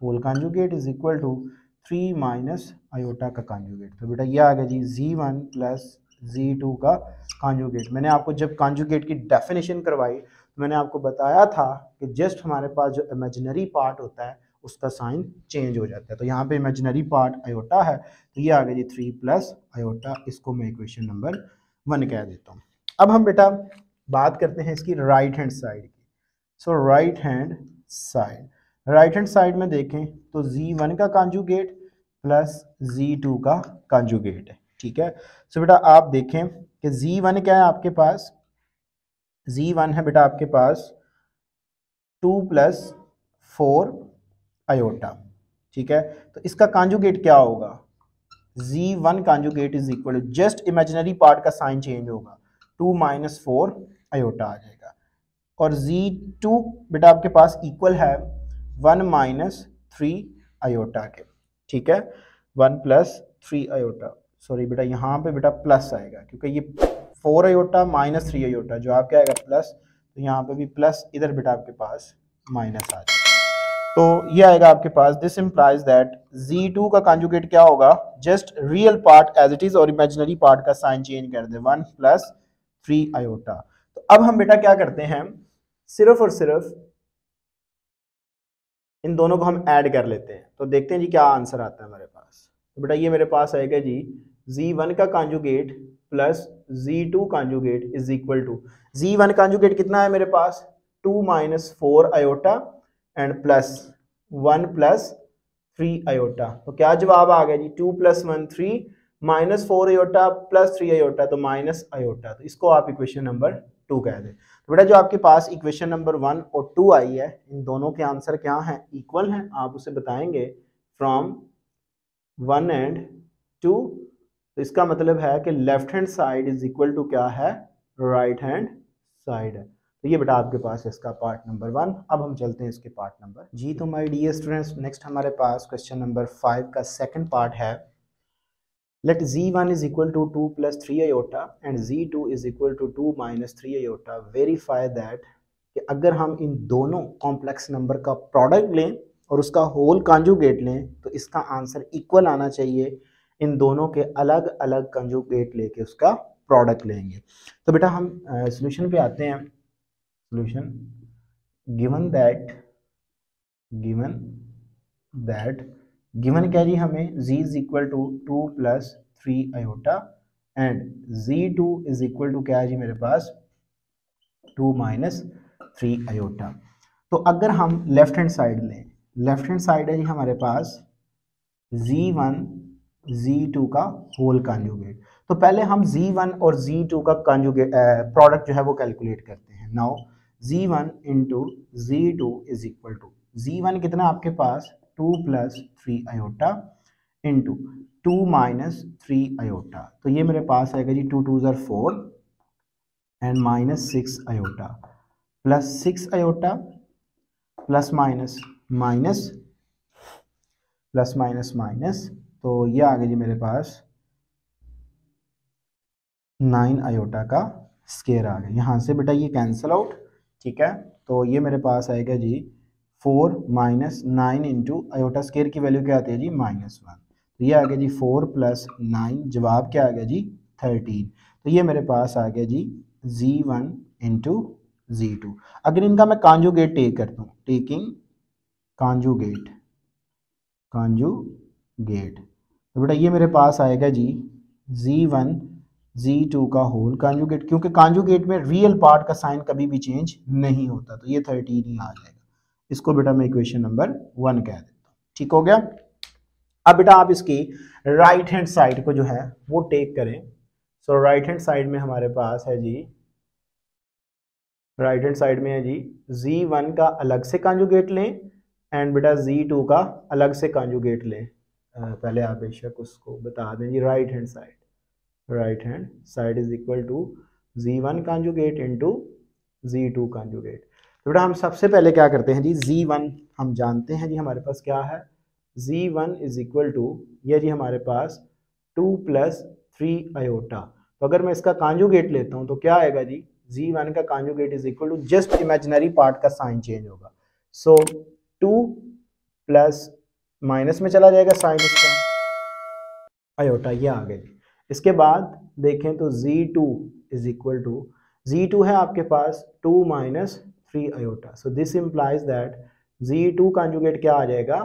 [SPEAKER 1] whole conjugate is equal to 3 - iota का कंजुगेट। तो बेटा ये आ गया जी z1 + z2 का कंजुगेट। मैंने आपको जब कंजुगेट की डेफिनेशन करवाई तो मैंने आपको बताया था कि जस्ट हमारे पास जो इमेजिनरी पार्ट होता है उसका साइन चेंज हो जाता है। तो यहाँ पे इमेजिनरी पार्ट आयोटा है, तो ये आ गया जी 3 + आयोटा। इसको मैं इक्वेशन नंबर 1 कह देता हूँ। अब हम बेटा बात करते हैं इसकी राइट हैंड साइड की। सो राइट हैंड साइड में देखें तो z1 का कंजुगेट प्लस z2 का कंजुगेट है, ठीक है। सो बेटा आप देखें कि z1 क्या है आपके पास, z1 है बेटा आपके पास 2 + 4 आयोटा, ठीक है। तो इसका कंजुगेट क्या होगा, z1 conjugate is equal to, just imaginary part का साइन चेंज होगा, 2 - 4 आयोटा आ जाएगा। और z2 बेटा आपके पास इक्वल है 1 माइनस 3 आयोटा के, ठीक है, 1 प्लस 3 आयोटा, सॉरी बेटा यहाँ पे बेटा प्लस आएगा क्योंकि ये 4 आयोटा माइनस 3 आयोटा, जो आपका आएगा प्लस, तो यहाँ पे भी प्लस, इधर बेटा आपके पास माइनस आ जाएगा। तो ये आएगा आपके पास, दिस इंप्लाइज दैट Z2 का कॉन्जुगेट क्या होगा, just real part as it is और इमेजिनरी पार्ट का साइन चेंज कर दे, 1 प्लस 3 आयोटा। तो अब हम बेटा क्या करते हैं, सिर्फ और सिर्फ इन दोनों को हम ऐड कर लेते हैं, तो देखते हैं जी क्या आंसर आता है हमारे पास। तो बेटा ये मेरे पास आएगा जी Z1 का conjugate plus Z2 conjugate is equal to, Z1 conjugate कितना है मेरे पास 2 minus 4 iota and plus 1 plus 3 iota. तो क्या जवाब आ गया जी, 2 plus 1 3 minus 4 iota plus 3 iota, तो माइनस आयोटा, तो इसको आप इक्वेशन नंबर 2 कह दें। तो बेटा जो आपके पास इक्वेशन नंबर 1 और 2 आई है, इन दोनों के आंसर क्या हैं, इक्वल हैं, आप उसे बताएंगे फ्रॉम 1 एंड 2। तो इसका मतलब है कि left hand side is equal to क्या है, राइट हैंड साइड है। तो ये बेटा आपके पास है इसका पार्ट नंबर 1। अब हम चलते हैं इसके पार्ट नंबर जी। तो माय डियर स्टूडेंट्स, नेक्स्ट हमारे पास क्वेश्चन नंबर 5 का सेकंड पार्ट है, let Z1 is equal to 2 plus 3 iota and Z2 is equal to 2 minus 3 iota, verify that कि अगर हम इन दोनों कॉम्प्लेक्स नंबर का प्रोडक्ट लें और उसका होल कॉन्जुगेट लें तो इसका आंसर इक्वल आना चाहिए, इन दोनों के अलग अलग कॉन्जुगेट लेके उसका प्रोडक्ट लेंगे। तो बेटा हम सॉल्यूशन पे आते हैं। सॉल्यूशन, गिवन क्या जी हमें, z is equal to 2 plus 3 iota and Z2 is equal to क्या है जी मेरे पास 2 माइनस 3 आयोटा। तो अगर हम लेफ्ट हैंड साइड लें, लेफ्ट हैंड साइड है जी हमारे पास Z1 Z2 का होल कॉन्जुगेट। तो पहले हम Z1 और Z2 का कॉन्जुगेट प्रोडक्ट जो है वो कैलकुलेट करते हैं। Now Z1 into Z2 is equal to, Z1 कितना आपके पास 2 plus 3 iota into 2 minus 3 iota. तो ये मेरे पास आएगा जी 2 2 4 and minus 6 iota plus 6 iota plus minus minus plus minus minus, तो ये आ गया जी मेरे पास 9 आयोटा का स्केयर आ गया। यहाँ से बेटा ये कैंसिल आउट, ठीक है, तो ये मेरे पास आएगा जी 4 माइनस 9 इंटू आयोटा स्केयर की वैल्यू क्या आती है जी -1। तो ये आ गया जी 4 प्लस 9, जवाब क्या आ गया जी 13। तो ये मेरे पास आ गया जी Z1 इंटू Z2। अगर इनका मैं कॉन्जुगेट टेक करता हूँ, टेकिंग कॉन्जुगेट तो बेटा ये मेरे पास आएगा जी Z1 Z2 का होल कॉन्जुगेट, क्योंकि कॉन्जुगेट में रियल पार्ट का साइन कभी भी चेंज नहीं होता, तो ये 13 ही आ जाएगा। इसको बेटा मैं इक्वेशन नंबर 1 कह देता हूँ, ठीक हो गया। अब बेटा आप इसकी राइट हैंड साइड को जो है वो टेक करें। सो राइट हैंड साइड में हमारे पास है जी, राइट हैंड साइड में है जी Z1 का अलग से कॉन्जुगेट लें एंड बेटा Z2 का अलग से कॉन्जुगेट लें। पहले आप बेशक उसको बता दें जी, right hand side is equal to Z1 conjugate into Z2 conjugate. तो बेटा हम सबसे पहले क्या करते हैं जी, Z1 हम जानते हैं जी हमारे पास क्या है, Z1 इज इक्वल टू, ये जी हमारे पास 2 प्लस 3 आयोटा। तो अगर मैं इसका कॉन्जुगेट लेता हूँ तो क्या आएगा जी, Z1 का conjugate is equal to, just imaginary part का साइन चेंज होगा, सो 2 प्लस माइनस में चला जाएगा साइन इसका आयोटा, ये आ गई। इसके बाद देखें तो Z2 is equal to, Z2 है आपके पास 2 minus 3 iota, so this implies that Z2 conjugate क्या आ जाएगा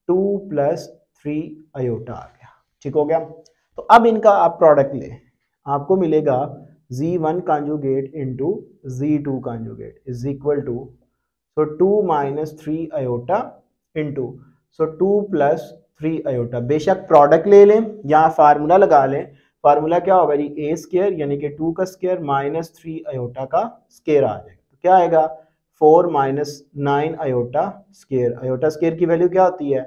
[SPEAKER 1] 2 प्लस 3 आयोटा आ गया, ठीक हो गया। तो अब इनका आप प्रोडक्ट ले, आपको मिलेगा Z1 conjugate into Z2 conjugate is equal to, so 2 minus 3 iota into, so 2 plus 3 iota. बेशक प्रोडक्ट ले लें या फार्मूला लगा लें, फार्मूला क्या होगा जी ए स्क्वायर यानी कि 2 का स्क्वायर माइनस 3 आयोटा का स्क्वायर आ जाएगा। तो क्या आएगा 4 minus 9 iota square, iota square की वैल्यू क्या होती है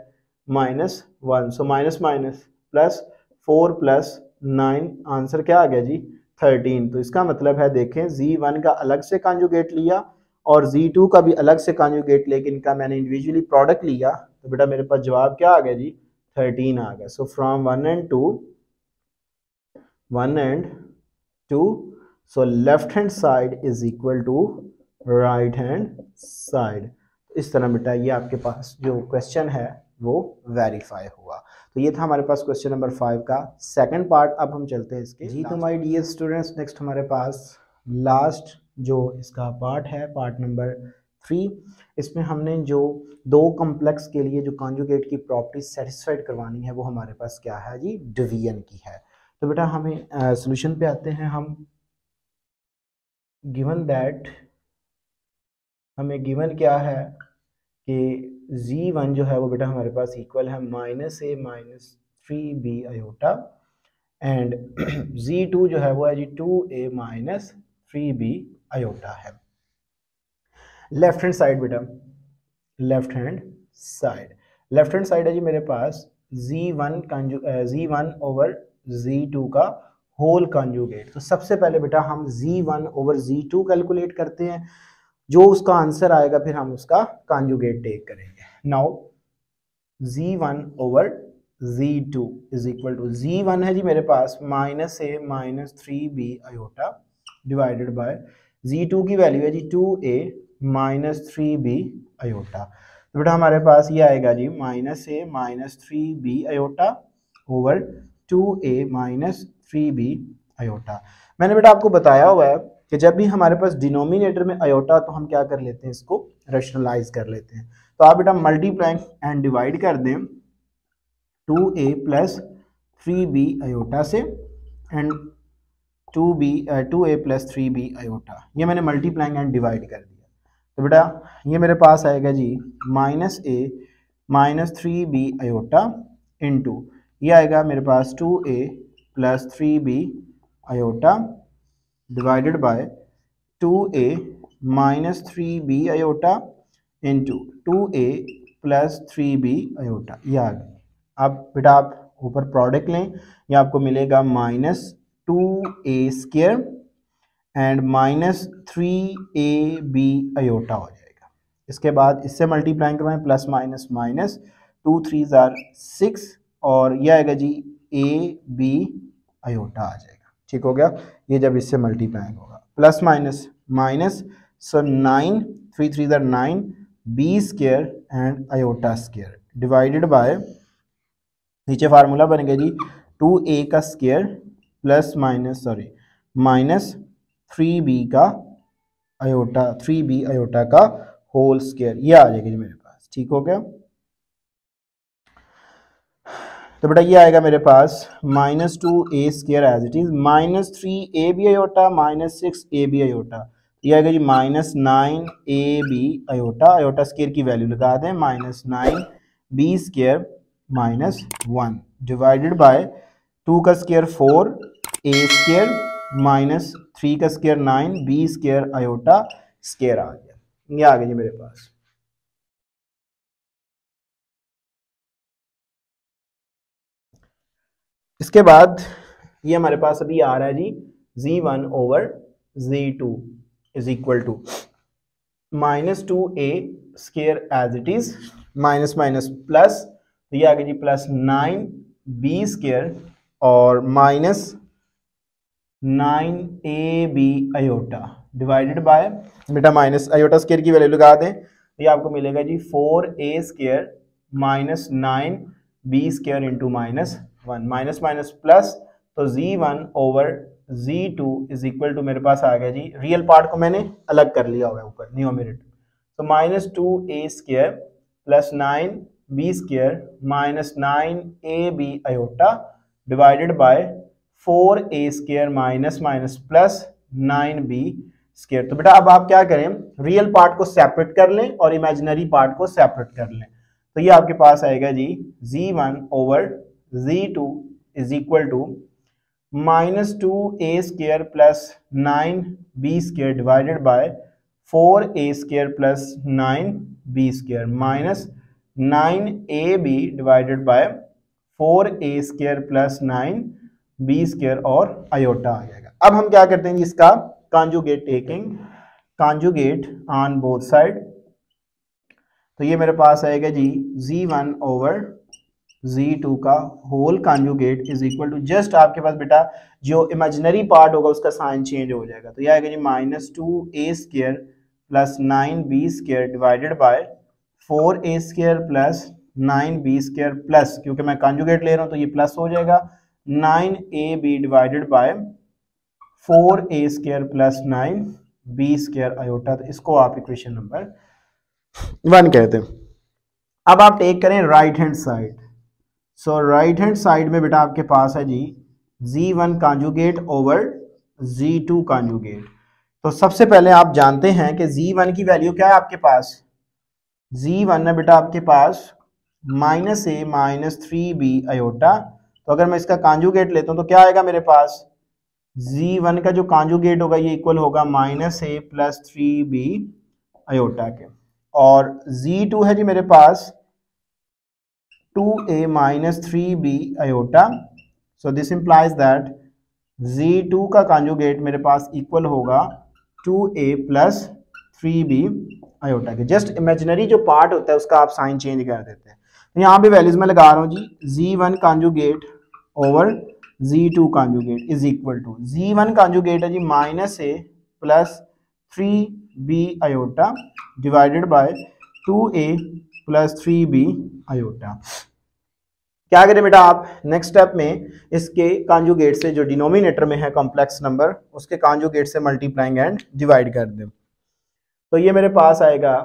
[SPEAKER 1] -1, so minus minus plus 4 plus 9, answer क्या आ गया जी 13। तो इसका मतलब है देखें Z1 का अलग से कॉन्जुगेट लिया और Z2 का भी अलग से कॉन्जुगेट लेके इनका मैंने इंडिविजुअली प्रोडक्ट लिया तो बेटा मेरे पास जवाब क्या आ गया जी 13 आ गया। So from 1 and 2 so left hand side is equal to right hand side. इस तरह बेटा ये आपके पास जो क्वेश्चन है वो वेरीफाई हुआ। तो ये था हमारे पास क्वेश्चन नंबर 5 का सेकंड पार्ट। अब हम चलते हैं इसके जी। तो माय डियर स्टूडेंट्स नेक्स्ट हमारे पास लास्ट जो इसका पार्ट है पार्ट नंबर 3। इसमें हमने जो दो कॉम्प्लेक्स के लिए जो कॉन्जुगेट की प्रॉपर्टीज सेटिस्फाइड करवानी है वो हमारे पास क्या है जी डिवीजन की है। तो बेटा हमें सॉल्यूशन पे आते हैं हम। गिवन दैट हमें गिवन क्या है कि Z1 जो है वो बेटा हमारे पास इक्वल है -a minus 3b iota and Z2 जो है वो है जी 2a माइनस 3b आयोटा है। लेफ्ट हैंड साइड बेटा लेफ्ट हैंड साइड है जी मेरे पास Z1 ओवर Z2 का होल कॉन्जुगेट। तो सबसे पहले बेटा हम Z1 ओवर Z2 कैलकुलेट करते हैं, जो उसका आंसर आएगा फिर हम उसका कॉन्जुगेट टेक करेंगे। Now Z1 over Z2 is equal to Z1 है जी मेरे पास -a minus 3b iota divided by Z2 की वैल्यू है जी 2a माइनस 3b आयोटा। तो बेटा हमारे पास ये आएगा जी -a minus 3b iota over 2a minus 3b iota. मैंने बेटा आपको बताया हुआ है कि जब भी हमारे पास डिनोमिनेटर में आयोटा तो हम क्या कर लेते हैं इसको रैशनलाइज कर लेते हैं। तो आप बेटा मल्टीप्लाई एंड डिवाइड कर दें 2a प्लस 3b आयोटा से and 2a plus 3b iota, ये मैंने मल्टीप्लाइंग एंड डिवाइड कर दिया। तो बेटा ये मेरे पास आएगा जी -a minus 3b iota into ये आएगा मेरे पास 2a plus 3b iota divided by 2a minus 3b iota into 2a plus 3b iota. ये आ गया। अब बेटा आप ऊपर प्रोडक्ट लें, ये आपको मिलेगा -2a square and -3ab iota हो जाएगा। इसके बाद इससे मल्टीप्लाई करवाएं प्लस माइनस माइनस 2 3 जार 6 और यह आएगा जी ab आयोटा आ जाएगा। ठीक हो गया। ये जब इससे मल्टीप्लाई होगा plus minus minus so 9 3 3 jar 9 b square and iota square divided bye नीचे फार्मूला बन गया जी 2a का स्क्वायर प्लस माइनस 3b का आयोटा 3b आयोटा का होल स्क्वायर, ये आ जाएगा जी मेरे पास। ठीक हो गया। तो बेटा ये आएगा मेरे पास -2a square as it is -3ab iota -6ab iota, ये आएगा जी -9ab आयोटा, आयोटा स्क्वायर की वैल्यू लगा दें -9b स्क्वायर -1 डिवाइडेड बाय 2 का स्क्वायर 4a स्क्वायर माइनस 3 का square 9 b square iota square आ गया। ये आ गया जी मेरे पास। इसके बाद ये हमारे पास अभी आ रहा है जी Z1 over Z2 is equal to -2a square as it is minus minus plus, तो ये आ गया जी प्लस 9b स्क्वायर और minus 9ab iota divided by बेटा माइनस आयोटा स्क्वायर की वैल्यू लगा दें तो ये आपको मिलेगा जी 4a square minus 9b square into -1 minus minus plus, तो Z1 over Z2 is equal to मेरे पास आ गया जी रियल पार्ट को मैंने अलग कर लिया हुआ है ऊपर न्यूमरेटर, तो -2a square plus 9b square minus 9ab iota divided by 4a square minus minus plus 9b square. तो बेटा अब आप क्या करें रियल पार्ट को सेपरेट कर लें और इमेजिनरी पार्ट को सेपरेट कर लें, तो ये आपके पास आएगा जी Z1 over Z2 is equal to -2a square plus 9b square divided by 4a square plus 9b square minus 9ab divided by 4a square plus 9b square और आयोटा आ जाएगा। अब हम क्या करते हैं जी इसका conjugate taking conjugate on both side, तो ये मेरे पास आएगा जी z1 ओवर z2 का whole conjugate is equal to, just आपके पास बेटा जो इमेजिनरी पार्ट होगा उसका साइन चेंज हो जाएगा, तो ये आएगा जी -2a² plus 9b² divided by 4a² plus 9b² plus, क्योंकि मैं कॉन्जुगेट ले रहा हूं तो ये प्लस हो जाएगा 9ab divided by 4a² plus 9b² iota. तो इसको आप इक्वेशन नंबर 1 कहते हैं। अब आप टेक करें right hand side, so right hand side में बेटा आपके पास है जी z1 conjugate over z2 conjugate. तो सबसे पहले आप जानते हैं कि z1 की वैल्यू क्या है आपके पास, z1 है बेटा आपके पास -a -3b आयोटा। तो अगर मैं इसका कॉन्जुगेट लेता हूं तो क्या आएगा मेरे पास, z1 का जो कॉन्जुगेट होगा ये इक्वल होगा -a प्लस 3b आयोटा के, और z2 है जी मेरे पास 2a minus 3b iota. So this implies that z2 का कॉन्जुगेट मेरे पास इक्वल होगा 2a प्लस 3b आयोटा के। जस्ट इमेजिनरी जो पार्ट होता है उसका आप साइन चेंज कर देते हैं। तो यहाँ पे वैल्यूज में लगा रहा हूँ जी z1 conjugate over z2 conjugate is equal to, z1 conjugate है जी -a plus 3b iota divided by 2a plus 3b iota. क्या करें बेटा आप नेक्स्ट स्टेप में इसके कॉन्जुगेट से जो डिनोमिनेटर में है कॉम्प्लेक्स नंबर उसके कॉन्जुगेट से मल्टीप्लाइंग एंड डिवाइड कर दें, तो ये मेरे पास आएगा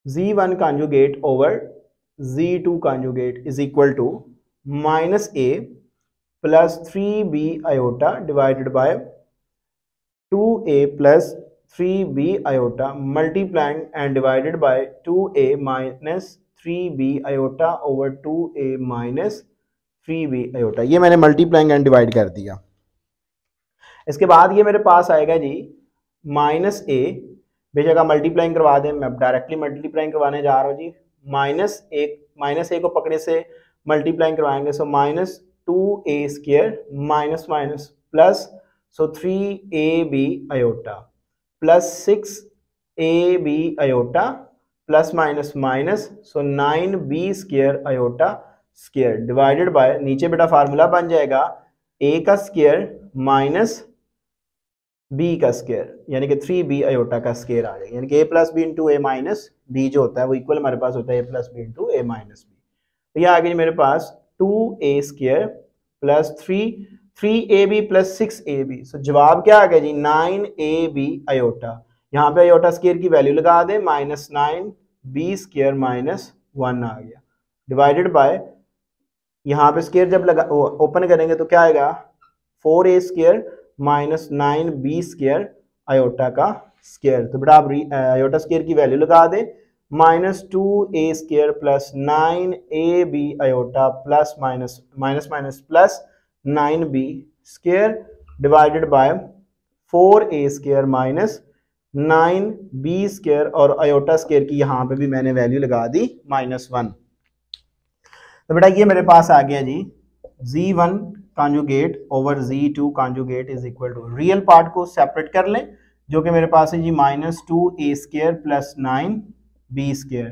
[SPEAKER 1] z1 conjugate over z2 conjugate is equal to -a plus 3b iota divided by 2a plus 3b iota multiplying and divided by 2a minus 3b iota over 2a minus 3b iota. ये मैंने multiplying and divide कर दिया। इसके बाद ये मेरे पास आएगा जी -a, बेशक आप मल्टीप्लाइंग करवा दें, मैं डायरेक्टली मल्टीप्लाइंग करवाने जा रहा हूँ जी, -a को पकड़े से मल्टीप्लाइंग करवाएंगे, सो -2a² माइनस माइनस प्लस, सो 3ab iota plus 6ab iota plus minus minus, सो 9b² iota square divided bye, नीचे बेटा फार्मूला बन जाएगा a का स्क्वायर माइनस b का स्क्वायर, यानी कि 3b आयोटा का स्क्वायर आ जाएगा, यानी कि a plus b into a minus b जो होता है वो इक्वल हमारे पास होता है a plus b into a minus b. तो ये आ गई मेरे पास 2a² plus 3ab plus 6ab। सो जवाब क्या आ गया जी 9ab आयोटा। यहाँ पे आयोटा स्क्वायर की वैल्यू लगा दे -9b² माइनस 1 आ गया डिवाइडेड बाय, यहाँ पे स्क्वायर जब लगा ओपन करेंगे तो क्या आएगा 4a² माइनस 9b² आयोटा का स्क्वायर। तो बेटा आप आयोटा स्क्वायर की वैल्यू लगा दे -2a² plus 9ab iota plus minus minus minus plus 9b² divided by 4a² minus 9b² और आयोटा स्क्वायर की यहाँ पे भी मैंने वैल्यू लगा दी -1। तो बेटा ये मेरे पास आ गया जी z1 conjugate over z2 conjugate is equal to, real part को सेपरेट कर लें जो कि मेरे पास है जी -2a² plus 9b²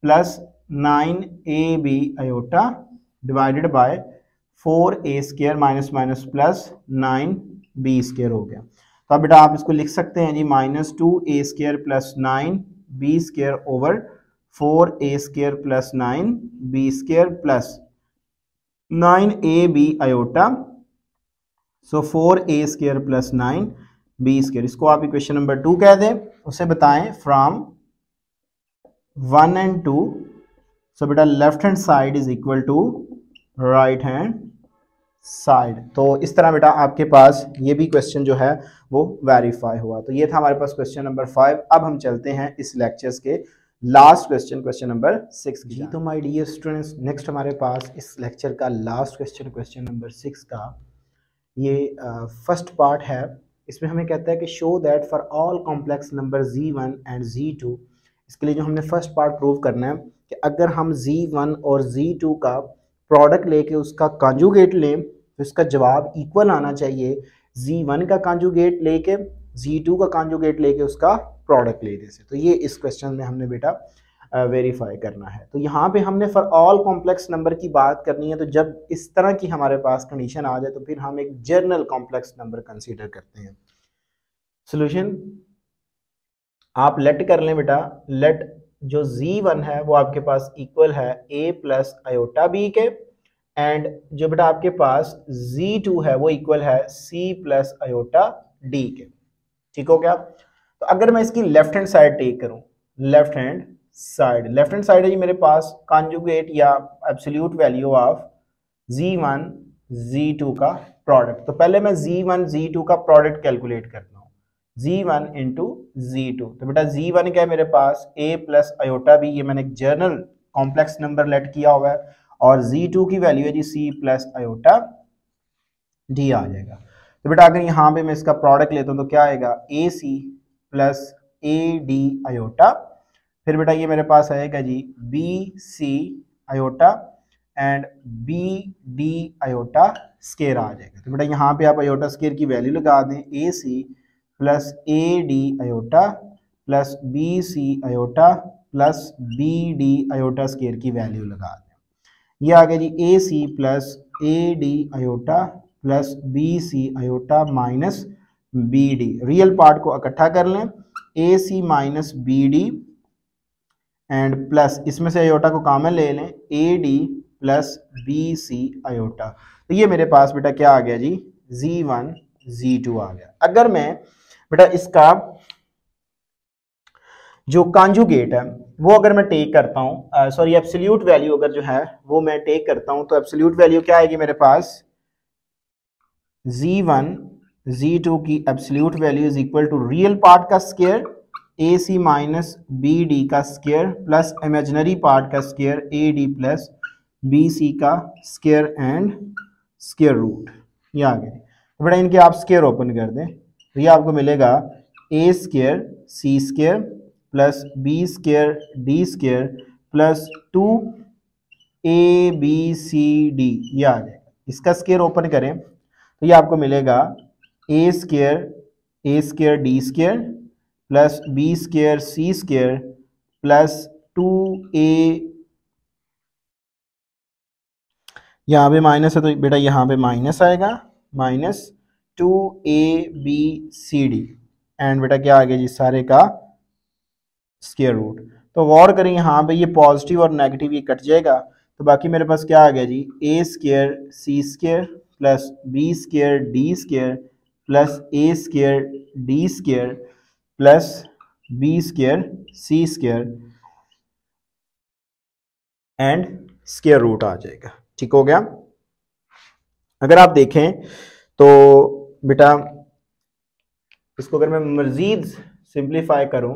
[SPEAKER 1] plus 9ab iota divided by 4a² minus minus plus 9b² हो गया। तो अब बेटा आप इसको लिख सकते हैं जी -2a² plus 9b² over 4a² plus 9b² plus 9ab iota, so 4a² plus 9b², इसको आप इक्वेशन नंबर 2 कह दें। उसे बताएं फ्रॉम 1 and 2, सो बेटा left hand side is equal to right hand side. तो इस तरह बेटा आपके पास ये भी क्वेश्चन जो है वो वेरीफाई हुआ। तो ये था हमारे पास क्वेश्चन नंबर 5। अब हम चलते हैं इस लेक्चर्स के लास्ट क्वेश्चन नंबर 6 जी। तो माय डियर स्टूडेंट्स, नेक्स्ट हमारे पास इस लेक्चर का लास्ट क्वेश्चन नंबर 6 का ये फर्स्ट पार्ट है। इसमें हमें कहता है कि show that for all complex number z1 and z2, इसके लिए जो हमने फर्स्ट पार्ट प्रूव करना है कि अगर हम z1 और z2 का प्रोडक्ट लेके उसका कॉन्जुगेट लें तो इसका जवाब इक्वल आना चाहिए Z1 का कॉन्जुगेट लेके Z2 का कॉन्जुगेट लेके उसका प्रोडक्ट लेने से। तो ये इस क्वेश्चन में हमने बेटा वेरीफाई करना है। तो यहाँ पे हमने फॉर ऑल कॉम्प्लेक्स नंबर की बात करनी है। तो जब इस तरह की हमारे पास कंडीशन आ जाए तो फिर हम एक जनरल कॉम्प्लेक्स नंबर कंसीडर करते हैं। सोल्यूशन आप लेट कर लें बेटा, लेट जो Z1 है वो आपके पास इक्वल है a प्लस आयोटा b के, एंड जो बेटा आपके पास Z2 है वो इक्वल है c प्लस आयोटा d के। ठीक हो गया। तो अगर मैं इसकी लेफ्ट हैंड साइड टेक करूं, लेफ्ट हैंड साइड है जी मेरे पास कॉन्जुगेट या absolute value of Z1 Z2 का प्रोडक्ट। तो पहले मैं Z1 Z2 का प्रोडक्ट कैलकुलेट करता हूं, Z1 इंटू Z2। तो बेटा Z1 क्या है मेरे पास a प्लस आयोटा b, ये मैंने एक जर्नल कॉम्प्लेक्स नंबर लेट किया हुआ है, और Z2 की वैल्यू है जी c प्लस आयोटा d आ जाएगा। तो बेटा अगर यहाँ पे मैं इसका प्रोडक्ट लेता हूँ तो क्या आएगा ac प्लस ad आयोटा, फिर बेटा ये मेरे पास आएगा जी bc iota and bd iota square आ जाएगा। तो बेटा यहाँ पे आप आयोटा स्केयर की वैल्यू लगा दें, ac plus AD iota plus BC iota plus BD iota square की वैल्यू लगा दें। ये आ गया जी AC plus AD iota plus BC iota minus BD। Real part को इकट्ठा कर लें, AC minus BD and plus इसमें से आयोटा को कॉमन ले लें, AD प्लस BC आयोटा। तो ये मेरे पास बेटा क्या आ गया जी Z1 Z2 आ गया। अगर मैं बेटा इसका जो कॉन्जुगेट है वो अगर मैं टेक करता हूं, सॉरी एब्सोल्यूट वैल्यू अगर जो है वो मैं टेक करता हूं, तो एब्सोल्यूट वैल्यू क्या आएगी मेरे पास Z1 Z2 की absolute value is equal to real part का स्क्वायर AC माइनस BD का स्क्वायर प्लस इमेजिनरी पार्ट का स्क्वायर AD प्लस BC का स्क्वायर एंड स्क्वायर रूट। ये आ गए। तो बेटा इनके आप स्क्वायर ओपन कर दें तो ये आपको मिलेगा a square c square plus b square d square plus 2abcd, ये आ जाएगा। इसका स्क्वायर ओपन करें तो ये आपको मिलेगा a square d square plus b square c square plus 2a, यहाँ पे माइनस है तो बेटा यहाँ पे माइनस आएगा, माइनस 2abcd एंड बेटा क्या आ गया जी सारे का स्क्वायर रूट। तो गौर करें यहाँ पे ये पॉजिटिव और नेगेटिव ये कट जाएगा, तो बाकी मेरे पास क्या आ गया जी a square c square plus b square d square plus a square d square plus b square c square and square root आ जाएगा। ठीक हो गया। अगर आप देखें तो बेटा इसको अगर मैं मजीद सिंप्लीफाई करूं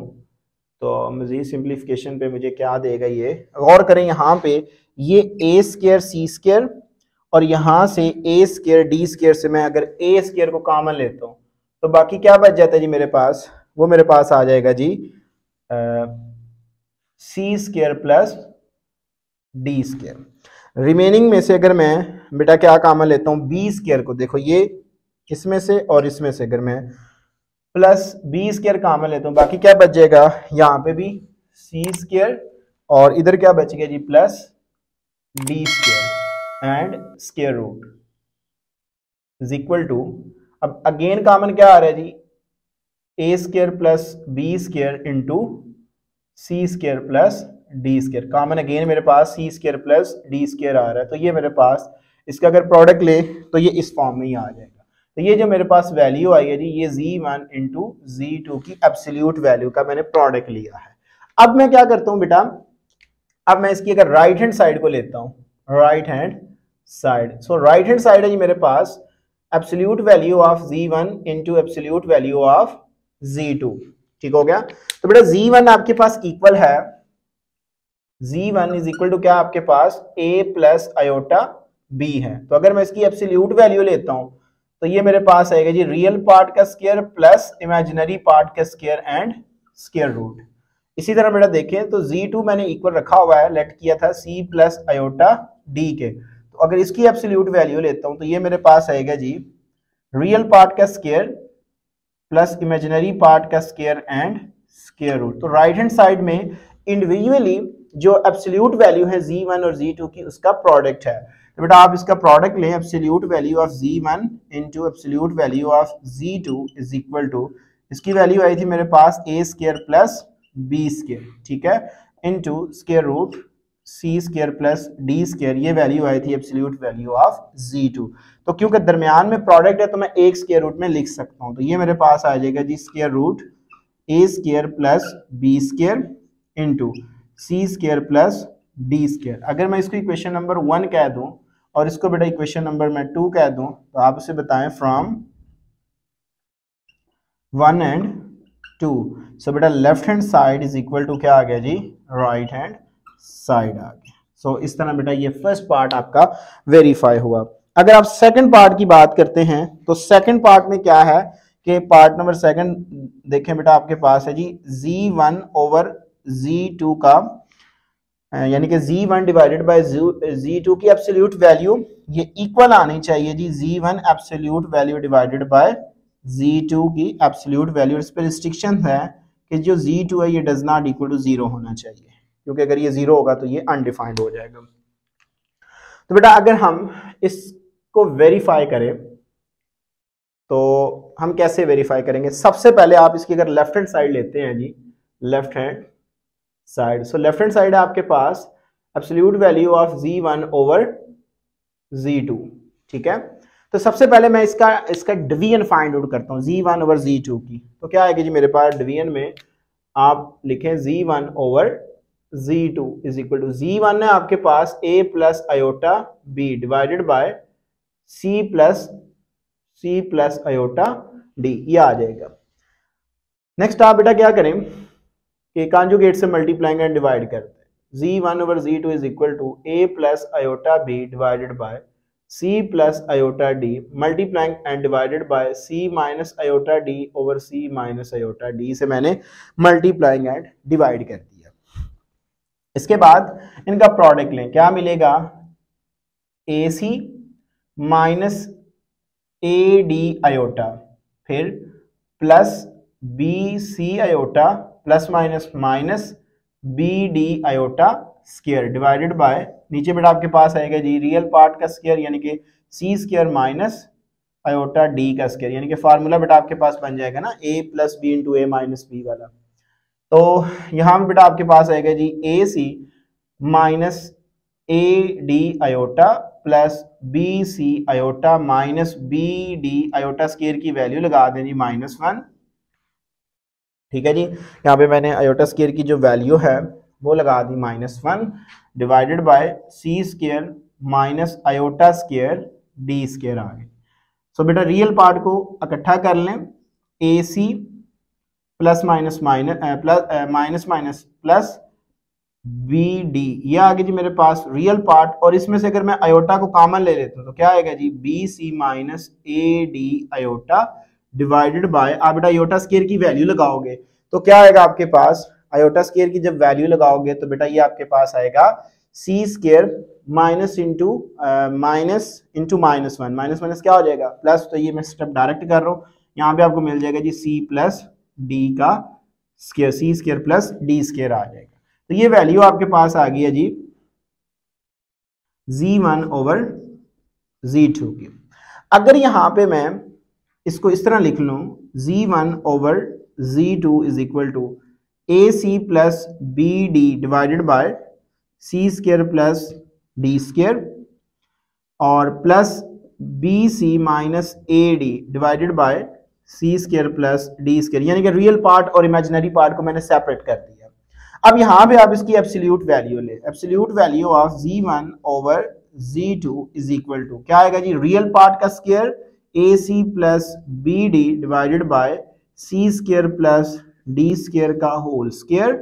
[SPEAKER 1] तो मजीद सिंप्लीफिकेशन पे मुझे क्या देगा, ये गौर करें यहाँ पे ये a स्क्वायर c स्क्वायर और यहाँ से a स्क्वायर d स्क्वायर से मैं अगर a स्क्वायर को कॉमन लेता हूँ तो बाकी क्या बच जाता है जी मेरे पास, वो मेरे पास आ जाएगा जी c square plus d square. Remaining में से अगर मैं बेटा क्या कॉमन लेता हूँ b स्क्वायर को, देखो ये इसमें से और इसमें से अगर मैं प्लस b स्क्वायर कॉमन लेता हूँ बाकी क्या बच जाएगा, यहाँ पे भी c स्क्वायर और इधर क्या बच गया जी plus d square and square root is equal to, अब अगेन कॉमन क्या आ रहा है जी a square plus b square into c square plus d square. Common again मेरे पास c square plus d square आ रहा है, तो ये मेरे पास इसका अगर प्रोडक्ट ले तो ये इस फॉर्म में ही आ जाएगा। तो ये जो मेरे पास वैल्यू आई है जी ये Z1 इंटू Z2 की एब्सोल्यूट वैल्यू का मैंने प्रोडक्ट लिया है। अब मैं क्या करता हूं बेटा, अब मैं इसकी अगर राइट हैंड साइड को लेता हूं, right hand side, so right hand side है जी मेरे पास absolute value of Z1 into absolute value of Z2। ठीक हो गया। तो बेटा Z1 आपके पास इक्वल है, Z1 इज इक्वल टू क्या आपके पास a प्लस आयोटा b है। तो अगर मैं इसकी एब्सोल्यूट वैल्यू लेता हूं तो ये मेरे पास आएगा जी रियल पार्ट का स्क्वायर प्लस इमेजिनरी पार्ट का स्क्वायर एंड स्क्वायर रूट। इसी तरह बेटा देखें तो Z2 मैंने इक्वल रखा हुआ है, लेट किया था c प्लस आयोटा d के, तो तो अगर इसकी एब्सोल्यूट वैल्यू लेता हूं तो ये मेरे पास आएगा जी रियल पार्ट का स्क्वायर प्लस इमेजिनरी पार्ट का स्क्वायर एंड स्क्वायर रूट। तो राइट हैंड साइड में इंडिविजुअली जो एब्सोल्यूट वैल्यू है z1 और z2 की उसका प्रोडक्ट है। तो बेटा आप इसका प्रोडक्ट लें, absolute value of z1 into absolute value of z2 is equal to, इसकी वैल्यू आई थी मेरे पास a square plus b square, ठीक है, into square root c square plus d square, ये वैल्यू आई थी एब्सोल्यूट वैल्यू ऑफ z2। तो क्योंकि दरमियान में प्रोडक्ट है तो मैं एक स्क्वायर रूट में लिख सकता हूं, तो ये मेरे पास आ जाएगा जी square root a square plus b square into c square plus d square. अगर मैं इसको इक्वेशन नंबर 1 कह दूं और इसको बेटा इक्वेशन नंबर मैं 2 कह दूं तो आप उसे बताएं फ्रॉम 1 एंड 2। सो बेटा left hand side is equal to क्या आ गया जी, राइट हैंड साइड आ गया। सो इस तरह बेटा ये फर्स्ट पार्ट आपका वेरीफाई हुआ। अगर आप सेकंड पार्ट की बात करते हैं तो सेकंड पार्ट में क्या है कि पार्ट नंबर सेकंड देखें बेटा, आपके पास है जी z1 ओवर z2 का यानी कि z1 डिवाइडेड बाय z2 की एब्सोल्यूट वैल्यू ये इक्वल आनी चाहिए जी z1 absolute value divided by z2 की एब्सोल्यूट वैल्यू। इस पर रिस्ट्रिक्शन है कि जो z2 है ये डज नॉट इक्वल टू 0 होना चाहिए, क्योंकि अगर ये 0 होगा तो ये अनडिफाइंड हो जाएगा। तो बेटा अगर हम इसको वेरीफाई करें तो हम कैसे वेरीफाई करेंगे? सबसे पहले आप इसकी अगर लेफ्ट हैंड साइड लेते हैं जी, left hand side, so left hand side है आपके पास absolute value of z1 over z2, ठीक है। तो सबसे पहले मैं इसका डिवीजन फाइंड आउट करता हूं z1 ओवर z2 की। तो क्या आएगी जी मेरे पास डिवीजन में, आप लिखें z1 over z2 is equal to z1 है आपके पास a plus iota b divided by c plus iota d, ये आ जाएगा। नेक्स्ट आप बेटा क्या करें कि कॉन्जुगेट से मल्टीप्लाइंग एंड डिवाइड करते हैं। z1 over z2 is equal to a plus iota b divided by c plus iota d multiplying and divided by c minus iota d over c minus iota d से मैंने multiplying and divide कर दिया। इसके बाद इनका product लें, क्या मिलेगा, ac माइनस ad आयोटा फिर plus bc iota plus minus minus bd iota square divided bye, नीचे बेटा आपके पास आएगा जी रियल पार्ट का स्क्वायर यानी कि c square minus iota d का स्क्वायर, यानी कि फार्मूला बेटा आपके पास बन जाएगा ना a plus b into a minus b वाला। तो यहाँ बेटा आपके पास आएगा जी ac minus ad iota plus bc iota minus bd iota square की वैल्यू लगा दें जी -1, ठीक है जी। यहाँ पे मैंने आयोटा स्क्वायर की जो वैल्यू है वो लगा दी -1 divided by c square minus iota square d square आ गई। सो बेटा रियल पार्ट को इकट्ठा कर लें, ac plus minus minus plus bd, ये आ गई जी मेरे पास रियल पार्ट। और इसमें से अगर मैं आयोटा को कॉमन ले लेता हूँ तो क्या आएगा जी bc minus ad iota divided bye, आप बेटा आयोटा स्क्वायर की वैल्यू लगाओगे तो क्या आएगा आपके पास, आयोटा स्क्वायर की जब वैल्यू लगाओगे तो बेटा ये आपके पास आएगा c square minus into -1 minus क्या हो जाएगा प्लस, तो ये मैं स्टेप डायरेक्ट कर रहा हूँ, यहाँ पे आपको मिल जाएगा जी c प्लस d का square, c square plus d square आ जाएगा। तो ये वैल्यू आपके पास आ गई है जी z1 ओवर z2 की। अगर यहाँ पे मैं इसको इस तरह लिख लूं z1 over z2 is equal to ac plus bd divided by c square plus d square और plus bc minus ad divided by c square plus d square, यानी कि रियल पार्ट और इमेजिनरी पार्ट को मैंने separate कर दिया। अब यहाँ पे आप इसकी एब्सोल्यूट वैल्यू ले, absolute value of z1 over z2 is equal to क्या आएगा जी रियल पार्ट का square ac plus bd divided by c square plus d square का whole square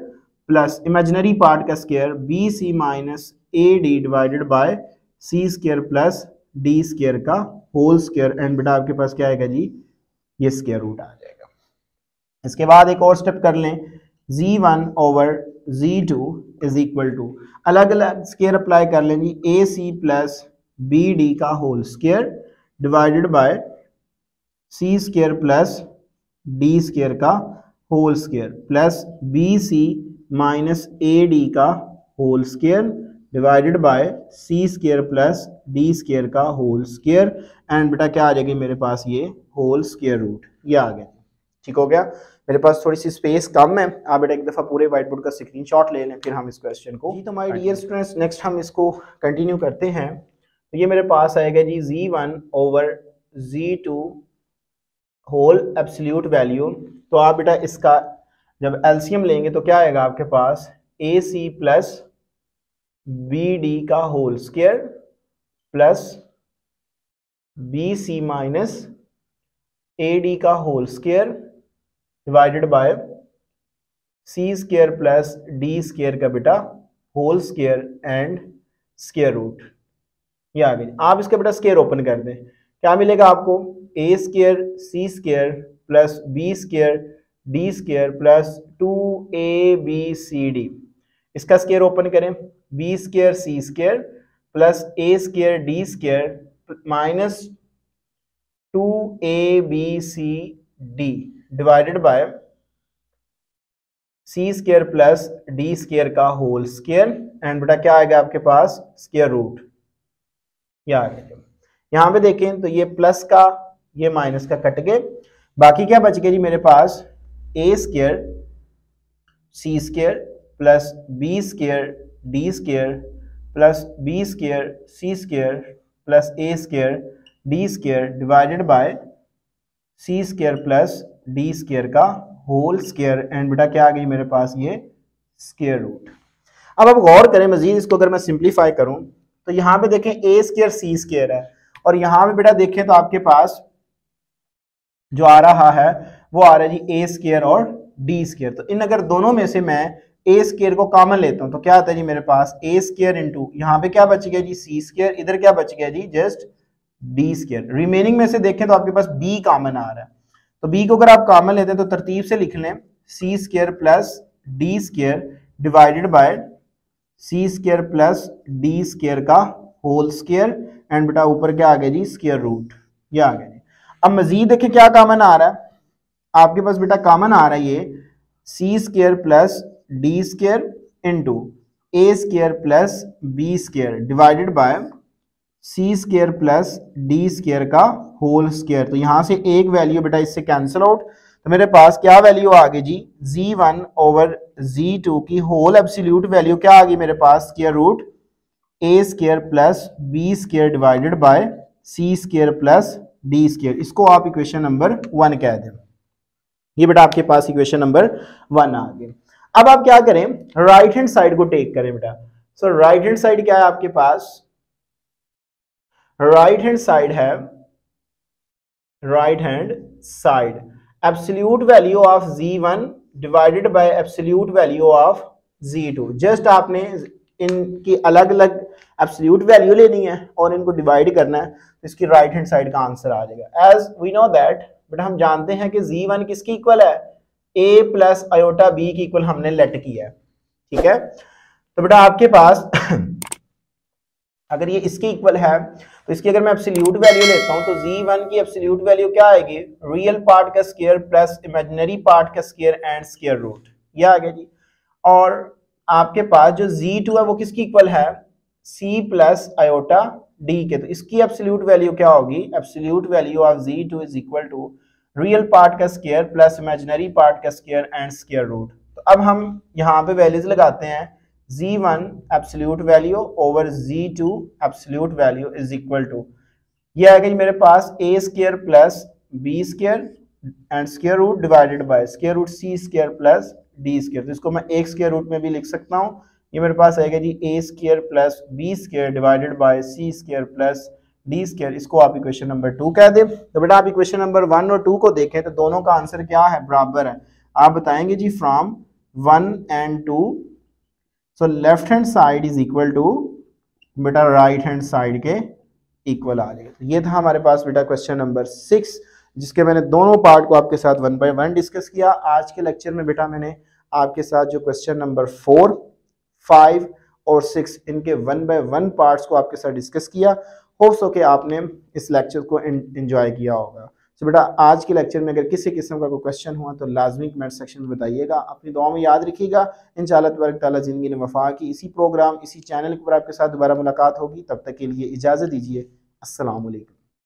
[SPEAKER 1] plus imaginary part का square bc minus ad divided by c square plus d square का whole square, and बेटा आपके पास क्या आएगा जी ये square root आ जाएगा। इसके बाद एक और स्टेप कर लें, z1 over z2 is equal to अलग अलग स्क्वायर अप्लाई कर लें जी ac प्लस बी डी का whole square divided by C square plus D square का whole square plus B C minus A D का whole square divided by C square plus D square का whole square and बेटा क्या आ जाएगी मेरे पास ये whole square root, ये आ गया। ठीक हो गया। मेरे पास थोड़ी सी स्पेस कम है, आप बेटा एक दफ़ा पूरे व्हाइट बोर्ड का स्क्रीनशॉट ले लें, फिर हम इस क्वेश्चन को जी तो माय डियर स्टूडेंट्स नेक्स्ट हम इसको कंटिन्यू करते हैं। तो ये मेरे पास आएगा जी Z1 over Z2 whole absolute value. तो आप बेटा इसका जब एलसीएम लेंगे तो क्या आएगा आपके पास AC प्लस BD का whole square plus BC minus AD का whole square divided by C square plus D square का बेटा whole square and square root, ये आ गई। आप इसका बेटा स्क्वायर ओपन कर दें, क्या मिलेगा आपको A square C square plus B square D square plus 2ABCD। इसका स्क्वायर ओपन करें, B square C square plus A square D square minus 2ABCD divided by C square plus D square का whole square and बेटा क्या आएगा आपके पास square root, ये आ गया। यहां पे देखें तो ये प्लस का ये माइनस का कट गए, बाकी क्या बच गया जी मेरे पास A square C square plus B square D square plus B square C square plus A square D square divided by C square plus D square का होल स्क्वायर एंड बेटा क्या आ गई मेरे पास ये स्क्वायर रूट। अब आप गौर करें मजीद इसको अगर मैं सिंप्लीफाई करूं तो यहां पे देखें ए स्क्वायर सी स्क्वायर है और यहां पे बेटा देखें तो आपके पास जो आ रहा है वो आ रहा है जी ए स्क्वायर और डी स्क्वायर। तो इन अगर दोनों में से मैं ए स्क्वायर को कॉमन लेता हूं तो क्या आता है जी मेरे पास ए स्क्वायर इंटू यहाँ पे क्या बच गया जी सी स्क्वायर, इधर क्या बच गया जी जस्ट डी स्क्वायर। रिमेनिंग में से देखें तो आपके पास बी कॉमन आ रहा है, तो बी को अगर आप कॉमन लेते हैं तो तरतीब से लिख लें C square plus D square divided by C square plus D square का होल स्क्वायर एंड बेटा ऊपर क्या आ गया जी स्क्वायर रूट, ये आ गया जी। अब मजीद देखिए क्या कॉमन आ रहा है आपके पास बेटा, कॉमन आ रहा है ये C square plus D square into A square plus B square divided by C square plus D square का होल स्क्वायर। तो यहां से एक वैल्यू बेटा इससे कैंसिल आउट, तो मेरे पास क्या वैल्यू आ गई जी Z1 ओवर Z2 की होल एब्सोल्यूट वैल्यू क्या आ गई मेरे पास square root A square plus B square divided by C square plus D square. इसको आप इक्वेशन नंबर 1 कह दें, ये बेटा आपके पास इक्वेशन नंबर 1 आ गई। अब आप क्या करें राइट हैंड साइड को टेक करें बेटा। सो राइट हैंड साइड क्या है आपके पास, राइट हैंड साइड है right hand side absolute value of Z1 divided by absolute value of Z2। Just आपने इनकी अलग अलग एब्सोल्यूट वैल्यू लेनी है और इनको डिवाइड करना है, तो इसकी राइट हैंड साइड का आंसर आ जाएगा। As we know that but हम जानते हैं कि Z1 किसकी इक्वल है a प्लस आयोटा b की इक्वल हमने लेट किया है, ठीक है। तो बेटा आपके पास अगर ये इसकी इक्वल है तो इसकी अगर मैं एब्सोल्यूट वैल्यू लेता हूं तो Z1 की एब्सोल्यूट वैल्यू क्या आएगी रियल पार्ट का स्क्वायर प्लस इमेजिनरी पार्ट का स्क्वायर एंड स्क्वायर रूट, ये आ गया जी। और आपके पास जो Z2 है वो किसकी इक्वल है C प्लस आयोटा D के, तो इसकी एब्सोल्यूट वैल्यू क्या होगी absolute value of Z2 is equal to real part का स्क्वायर प्लस इमेजिनरी पार्ट का स्क्वायर एंड स्क्वायर रूट। तो अब हम यहाँ पे वैल्यूज लगाते हैं Z1 absolute value over Z2 absolute value is equal to, ये आ गई मेरे पास a square plus b square and square root divided by square root c square plus d square. तो इसको मैं एक स्क्वायर रूट में भी लिख सकता हूँ, ये मेरे पास आएगा जी a square plus b square divided by c square plus d square. इसको आप इक्वेशन नंबर 2 कह दें। तो बेटा आप इक्वेशन नंबर 1 और 2 को देखें तो दोनों का आंसर क्या है बराबर है, आप बताएंगे जी from 1 and 2 so left hand side is equal to बेटा राइट हैंड साइड के इक्वल आ जाएगा। ये था हमारे पास बेटा क्वेश्चन नंबर 6 जिसके मैंने दोनों पार्ट को आपके साथ 1 बाय 1 डिस्कस किया। आज के लेक्चर में बेटा मैंने आपके साथ जो क्वेश्चन नंबर 4, 5 और 6 इनके 1 बाय 1 पार्ट्स को आपके साथ डिस्कस किया। होप्स हो कि आपने इस लेक्चर को एंजॉय किया होगा। तो बेटा आज के लेक्चर में अगर किसी किस्म का कोई क्वेश्चन हुआ तो लाजमी कमेंट सेक्शन में बताइएगा। अपनी दुआ में याद रखिएगा। इंशाअल्लाह तबारक तआला ज़िंदगी ने वफ़ा की इसी प्रोग्राम इसी चैनल पर आपके साथ दोबारा मुलाकात होगी। तब तक के लिए इजाज़त दीजिए। अस्सलाम वालेकुम।